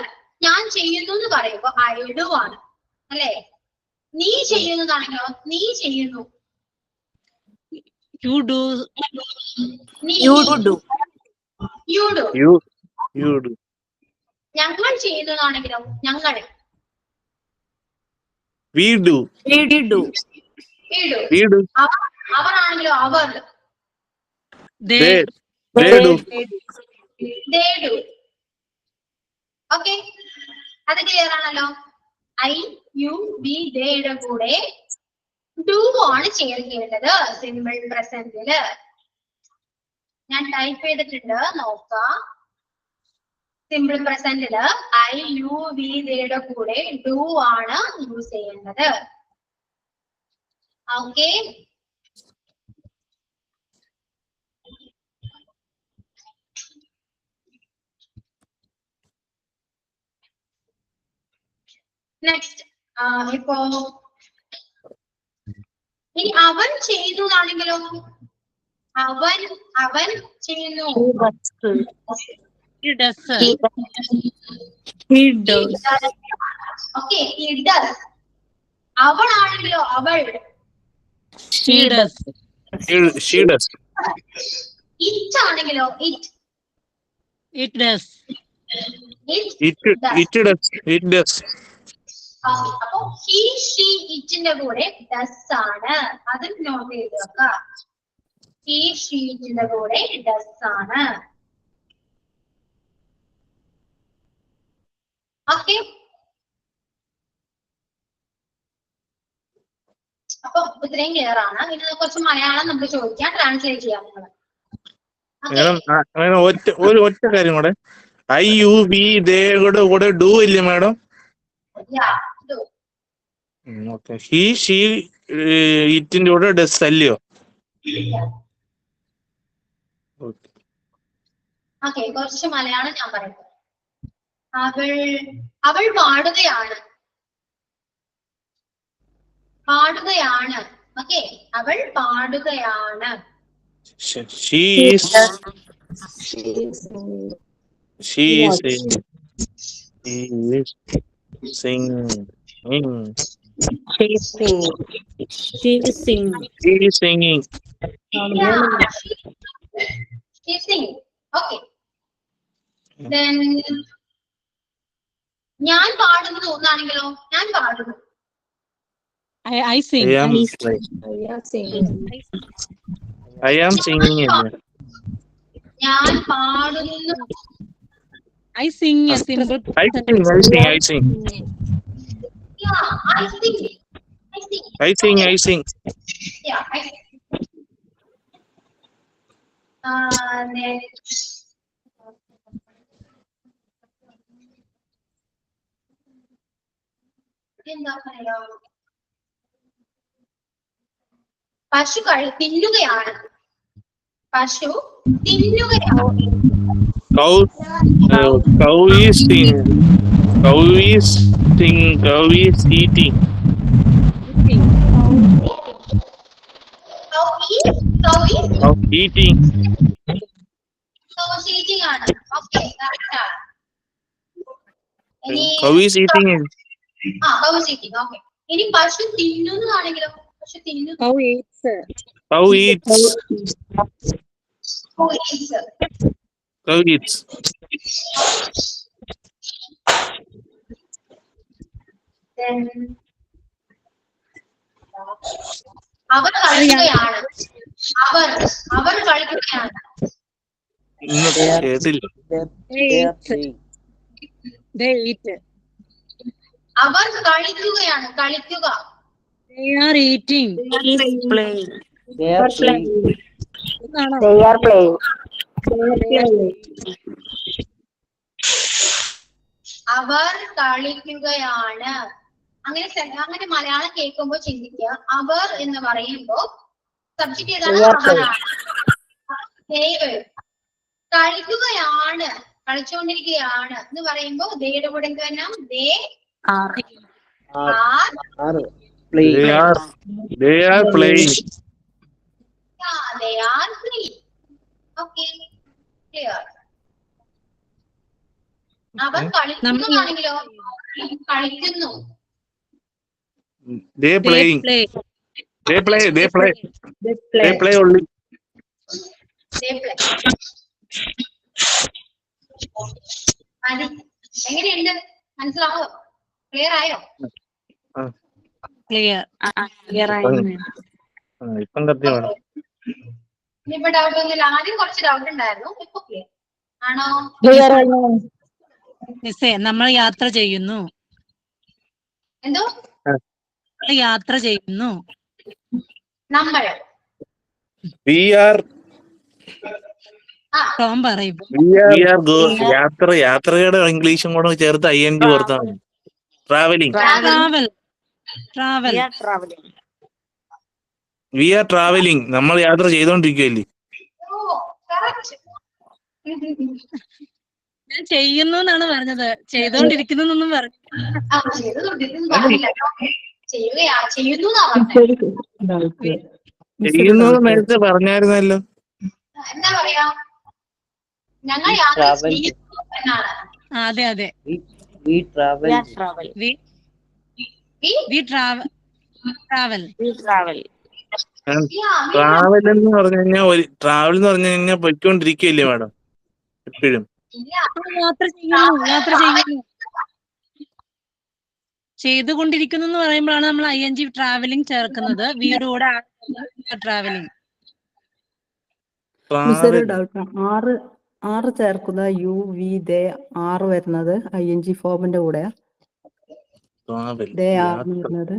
ഞാൻ ചെയ്യുന്നു എന്ന് പറയുമ്പോ I do ആണ് അല്ലേ? നീ ചെയ്യുന്നതാണെങ്കിലോ നീ ചെയ്യുന്നു. You do. You do. You do. ഞങ്ങൾ ചെയ്യുന്നതാണെങ്കിലോ ഞങ്ങൾ. We do. അവർ ആണെങ്കിലോ അവർ. They. They do. They do. Okay, അത് ക്ലിയർ ആണല്ലോ. IUV യുടെ കൂടെ ഡു ആണ് ചേർക്കേണ്ടത് സിമ്പിൾ പ്രസന്റില്. ഞാൻ ടൈപ്പ് ചെയ്തിട്ടുണ്ട്, നോക്കാം. സിമ്പിൾ പ്രസന്റില് IUV യുടെ കൂടെ ഡു ആണ് യൂസ് ചെയ്യേണ്ടത്. Okay, next. ഇപ്പോ ഇനി അവൻ ചെയ്തു ആണെങ്കിലോ അവൻ ചെയ്യുന്നു. He does. Okay, he does. അവളാണെങ്കിലോ അവൾ. She does. She does. It ആണെങ്കിലോ it. It does. It does. അപ്പൊ he she itന്റെ കൂടെ does ആണ്. അത് നോട്ട് ചെയ്ത് വെക്കാം. he she itന്റെ കൂടെ does ആണ്. ഓക്കെ, അപ്പൊ ഇത്രയും ക്ലിയർ ആണ്. ഇനി കുറച്ച് മലയാളം നമുക്ക് ചോദിക്കാം, ട്രാൻസ്ലേറ്റ് ചെയ്യാം നിങ്ങൾ. മാഡം ഒറ്റ കാര്യം കൂടെ, IUV കൂടെ ഡു ഇല്ലേ മാഡം? ഓക്കെ, ഹി ഷീ ഇറ്റിന്റെ കൂടെ ഡസ് അല്ലയോ? ഓക്കെ, കുറച്ച് മലയാളം ഞാൻ പറയട്ടെ. അവൾ പാടുകയാണ്. ഓക്കെ, അവൾ പാടുകയാണ്. She is singing. She's singing. Okay. Then ഞാൻ പാടുന്നത് ഒന്നാണെങ്കിലോ ഞാൻ പാടുന്നു. I sing. I am singing. ഞാൻ പാടുന്നു. I sing a simple. I sing. Yeah, I sing. I sing. Yeah, I sing. Next. എന്താ പറയാ, പശു തിന്നുകയാണ്. പശു തിന്നുകയാണ്. Cow is think cow is eating. Cow is Cow eating. eating ആണ്. Okay, correct ആണ്. ഇനി Cow is eating. cow is eating. Okay. ഇനി പശു തിന്നുന്നതാണെങ്കിലോ? പശു തിന്നുന്നു. Cow eats. Cow eats. Cow eats. Cow eats. Then അവർ കളിക്കുകയാണ്. അവർ കളിക്കുകയാണ്. ഇന്ന് കേട്ടില്ല. They eat. അവർ കളിക്കുകയാണ്. കളിക്കുക. They are eating. Is playing. They are playing. എന്നാണോ? They are playing. അവർ കളിക്കുകയാണ്. അങ്ങനെ മലയാളം കേൾക്കുമ്പോൾ ചിന്തിക്കുക, അവർ എന്ന് പറയുമ്പോ സബ്ജക്ട് ഏതാണ്? അവരാണ്. കളിക്കുകയാണ്, കളിച്ചുകൊണ്ടിരിക്കുകയാണ് എന്ന് പറയുമ്പോ ദേയുടെ കൂടെ എന്ത് തന്നെ? They Are. Are Playing. They are playing. they are playing. Okay, clear. അവർ കളിക്കുന്നതാണെങ്കിലോ? കളിക്കുന്നു. They playing. Play. They play. They play. They They play only. They play. മതി. എങ്ങനെയുണ്ട്? മനസ്സിലാവോ? ക്ലിയർ ആയോ? Clear. ഇപ്പം കൃത്യമാണ്. ഇനിയിപ്പോ ഡൗട്ട് ഒന്നുമില്ല. ആദ്യം കുറച്ച് ഡൗട്ട് ഉണ്ടായിരുന്നു, ഇപ്പൊ ക്ലിയർ ആണോ? മിസ്സേ, നമ്മൾ യാത്ര ചെയ്യുന്നു. എന്തോ? നമ്മൾ യാത്ര ചെയ്യുന്നു. നമ്മൾ We are ടോം പറയും. യാത്രയുടെ ഇംഗ്ലീഷും കൂടെ ചേർത്ത് ING കൊടുത്താണ്. Travelling. Travel. We are traveling. We are traveling. നമ്മൾ യാത്ര ചെയ്തോണ്ടിരിക്കുകയല്ലേ? കറക്റ്റ്. ഞാൻ ചെയ്യുന്നു എന്നാണ് പറഞ്ഞത്, ചെയ്തോണ്ടിരിക്കുന്നു എന്നൊന്നും പറഞ്ഞു. ചെയ്യുന്നു ചെയ്യുന്നു നേരത്തെ പറഞ്ഞായിരുന്നല്ലോ. എന്താ പറയാ? ഞങ്ങൾ യാത്ര ചെയ്യുന്നു എന്നാണ്. അതെ അതെ. We travel. We are travel. We travel. We travel. Travel എന്ന് പറഞ്ഞു കഴിഞ്ഞാൽ പോയിക്കൊണ്ടിരിക്കുകയല്ലേ മാഡം? എപ്പോഴും യാത്ര ചെയ്യുന്നു. ചെയ്തുകൊണ്ടിരിക്കുന്നു എന്ന് പറയുമ്പോഴാണ് നമ്മൾ ING ട്രാവലിംഗ് ചേർക്കുന്നത്. വീട് കൂടെ ട്രാവലിംഗ്. ആറ് ചേർക്കുന്ന യു വി ദേ ആറ് വരുന്നത് ING ഫോമിന്റെ കൂടെ. വരുന്നത്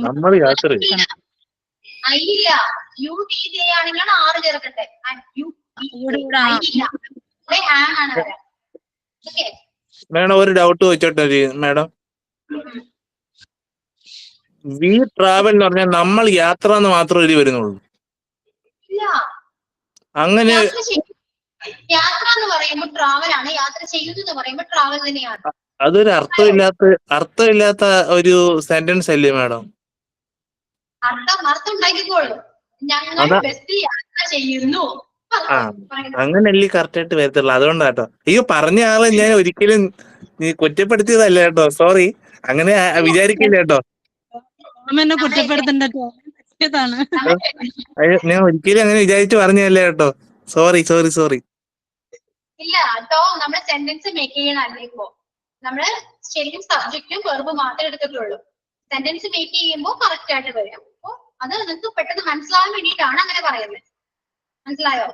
നമ്മൾ യാത്ര ഇല്ല. യു ടി ദേ ആണെങ്കിലാണ് ആറ് ചേർക്കട്ടെ. മേഡം ഒരു ഡൗട്ട് ചോദിച്ചോട്ടെ മേഡം. വി ട്രാവൽ എന്ന് പറഞ്ഞാൽ നമ്മൾ യാത്ര എന്ന് മാത്രം എഴുതി വരുന്നുള്ളൂ. അങ്ങനെ യാത്ര എന്ന് പറയുമ്പോൾ ട്രാവൽ ആണ്, യാത്ര ചെയ്യുന്നു എന്ന് പറയുമ്പോൾ ട്രാവൽ തന്നെയാണ്. അതൊരു അർത്ഥമില്ലാത്ത ഒരു സെന്റൻസ് അല്ലേ മാഡം? അർത്ഥം ഉണ്ടാക്കിക്കോളൂ. ഞങ്ങൾ ബസ്സിൽ യാത്ര ചെയ്യുന്നു. അങ്ങനല്ലേ കറക്റ്റ് ആയിട്ട് വരത്തുള്ളൂ. അതുകൊണ്ടാട്ടോ. അയ്യോ, പറഞ്ഞ ആളെ ഞാൻ ഒരിക്കലും കുറ്റപ്പെടുത്തിയതല്ല കേട്ടോ. സോറി, അങ്ങനെ വിചാരിക്കില്ല കേട്ടോ. ഞാൻ ഒരിക്കലും അങ്ങനെ വിചാരിച്ചു പറഞ്ഞല്ലേ കേട്ടോ. സോറി. ഇല്ല കേട്ടോ, നമ്മള് സെന്റൻസ് മേക്ക് ചെയ്യണല്ലേ. ഇപ്പോ നമ്മള് ശരിക്കും സബ്ജക്റ്റും വെർബും മാത്രമേ എടുത്തിട്ടുള്ളൂ. സെന്റൻസ് മേക്ക് ചെയ്യുമ്പോൾ കറക്റ്റ് ആയിട്ട് വരും. അപ്പൊ അത് നിങ്ങൾക്ക് പെട്ടെന്ന് മനസ്സിലാവാൻ വേണ്ടിയിട്ടാണ് അങ്ങനെ പറയുന്നത്. മനസ്സിലായോ?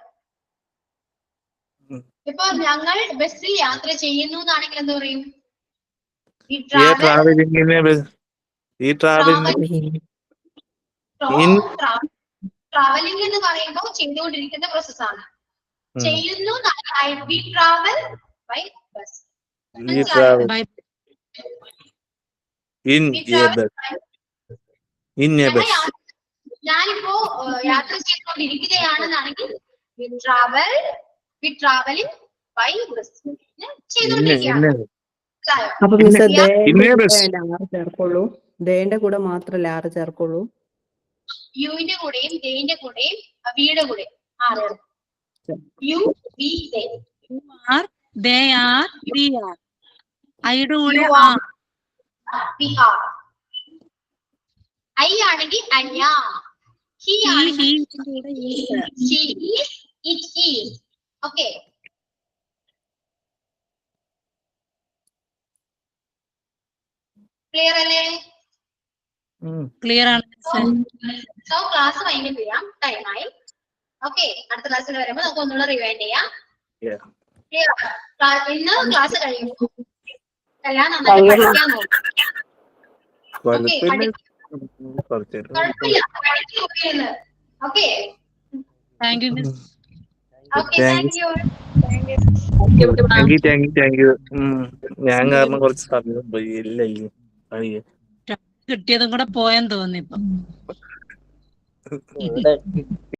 ഇപ്പൊ ഞങ്ങൾ ബസ്സിൽ യാത്ര ചെയ്യുന്നു എന്നാണെങ്കിൽ എന്താ പറയും? ട്രാവലിംഗ് എന്ന് പറയുമ്പോൾ ചെയ്തുകൊണ്ടിരിക്കുന്ന പ്രോസസ്സാണ്. ചെയ്യുന്നു വി ട്രാവൽ ബൈ ബസ്. ഞാനിപ്പോ യാത്ര ചെയ്തുകൊണ്ടിരിക്കുകയാണെന്നാണെങ്കിൽ വി ട്രാവലിംഗ് ബൈ ചെയ്തോണ്ടിരിക്കുകയാണ്. മനസ്സിലായോ? അപ്പൊ മിസ് ഇന്നേ ബസ്. ലാറ് ചേർക്കുള്ളൂ. ദേന്റെ കൂടെ മാത്രം ലാറ് ചേർക്കുള്ളൂ. യുവിന്റെ കൂടെയും ദേന്റെ കൂടെയും വിയുടെ കൂടെയും ആറ്. You we they. they are, we are. ഐയുടെ കൂടെ You are. we are. I ആണെങ്കിൽ അന്യ. He he, ആണെങ്കിൽ he കൂടെ is. she is, it is. Okay. Clear അല്ലേ? ക്ലിയർ ആണ് സോ ക്ലാസ് വൈൻഡ് ചെയ്യാം, ടൈമായി. ഓക്കെ, അടുത്ത ക്ലാസ്സിൽ വരുമ്പോൾ നമുക്ക് ഒന്നുകൂടെ റിവൈൻഡ് ചെയ്യാം. ക്ലിയർ? ഇന്ന് ക്ലാസ് കഴിയുമ്പോൾ എല്ലാം നന്നായിട്ട് പഠിക്കാൻ നോക്കും. ഓക്കെ, കുഴപ്പമില്ല, പഠിക്കുന്നു. Okay thank you miss. Okay, thank you. Thank you. ഞാൻ കാരണം കുറച്ച് സമയം പോയി. ഇല്ല കിട്ടിയതും കൂടെ പോയെന്ന് തോന്നി ഇപ്പൊ. ഇവിടെ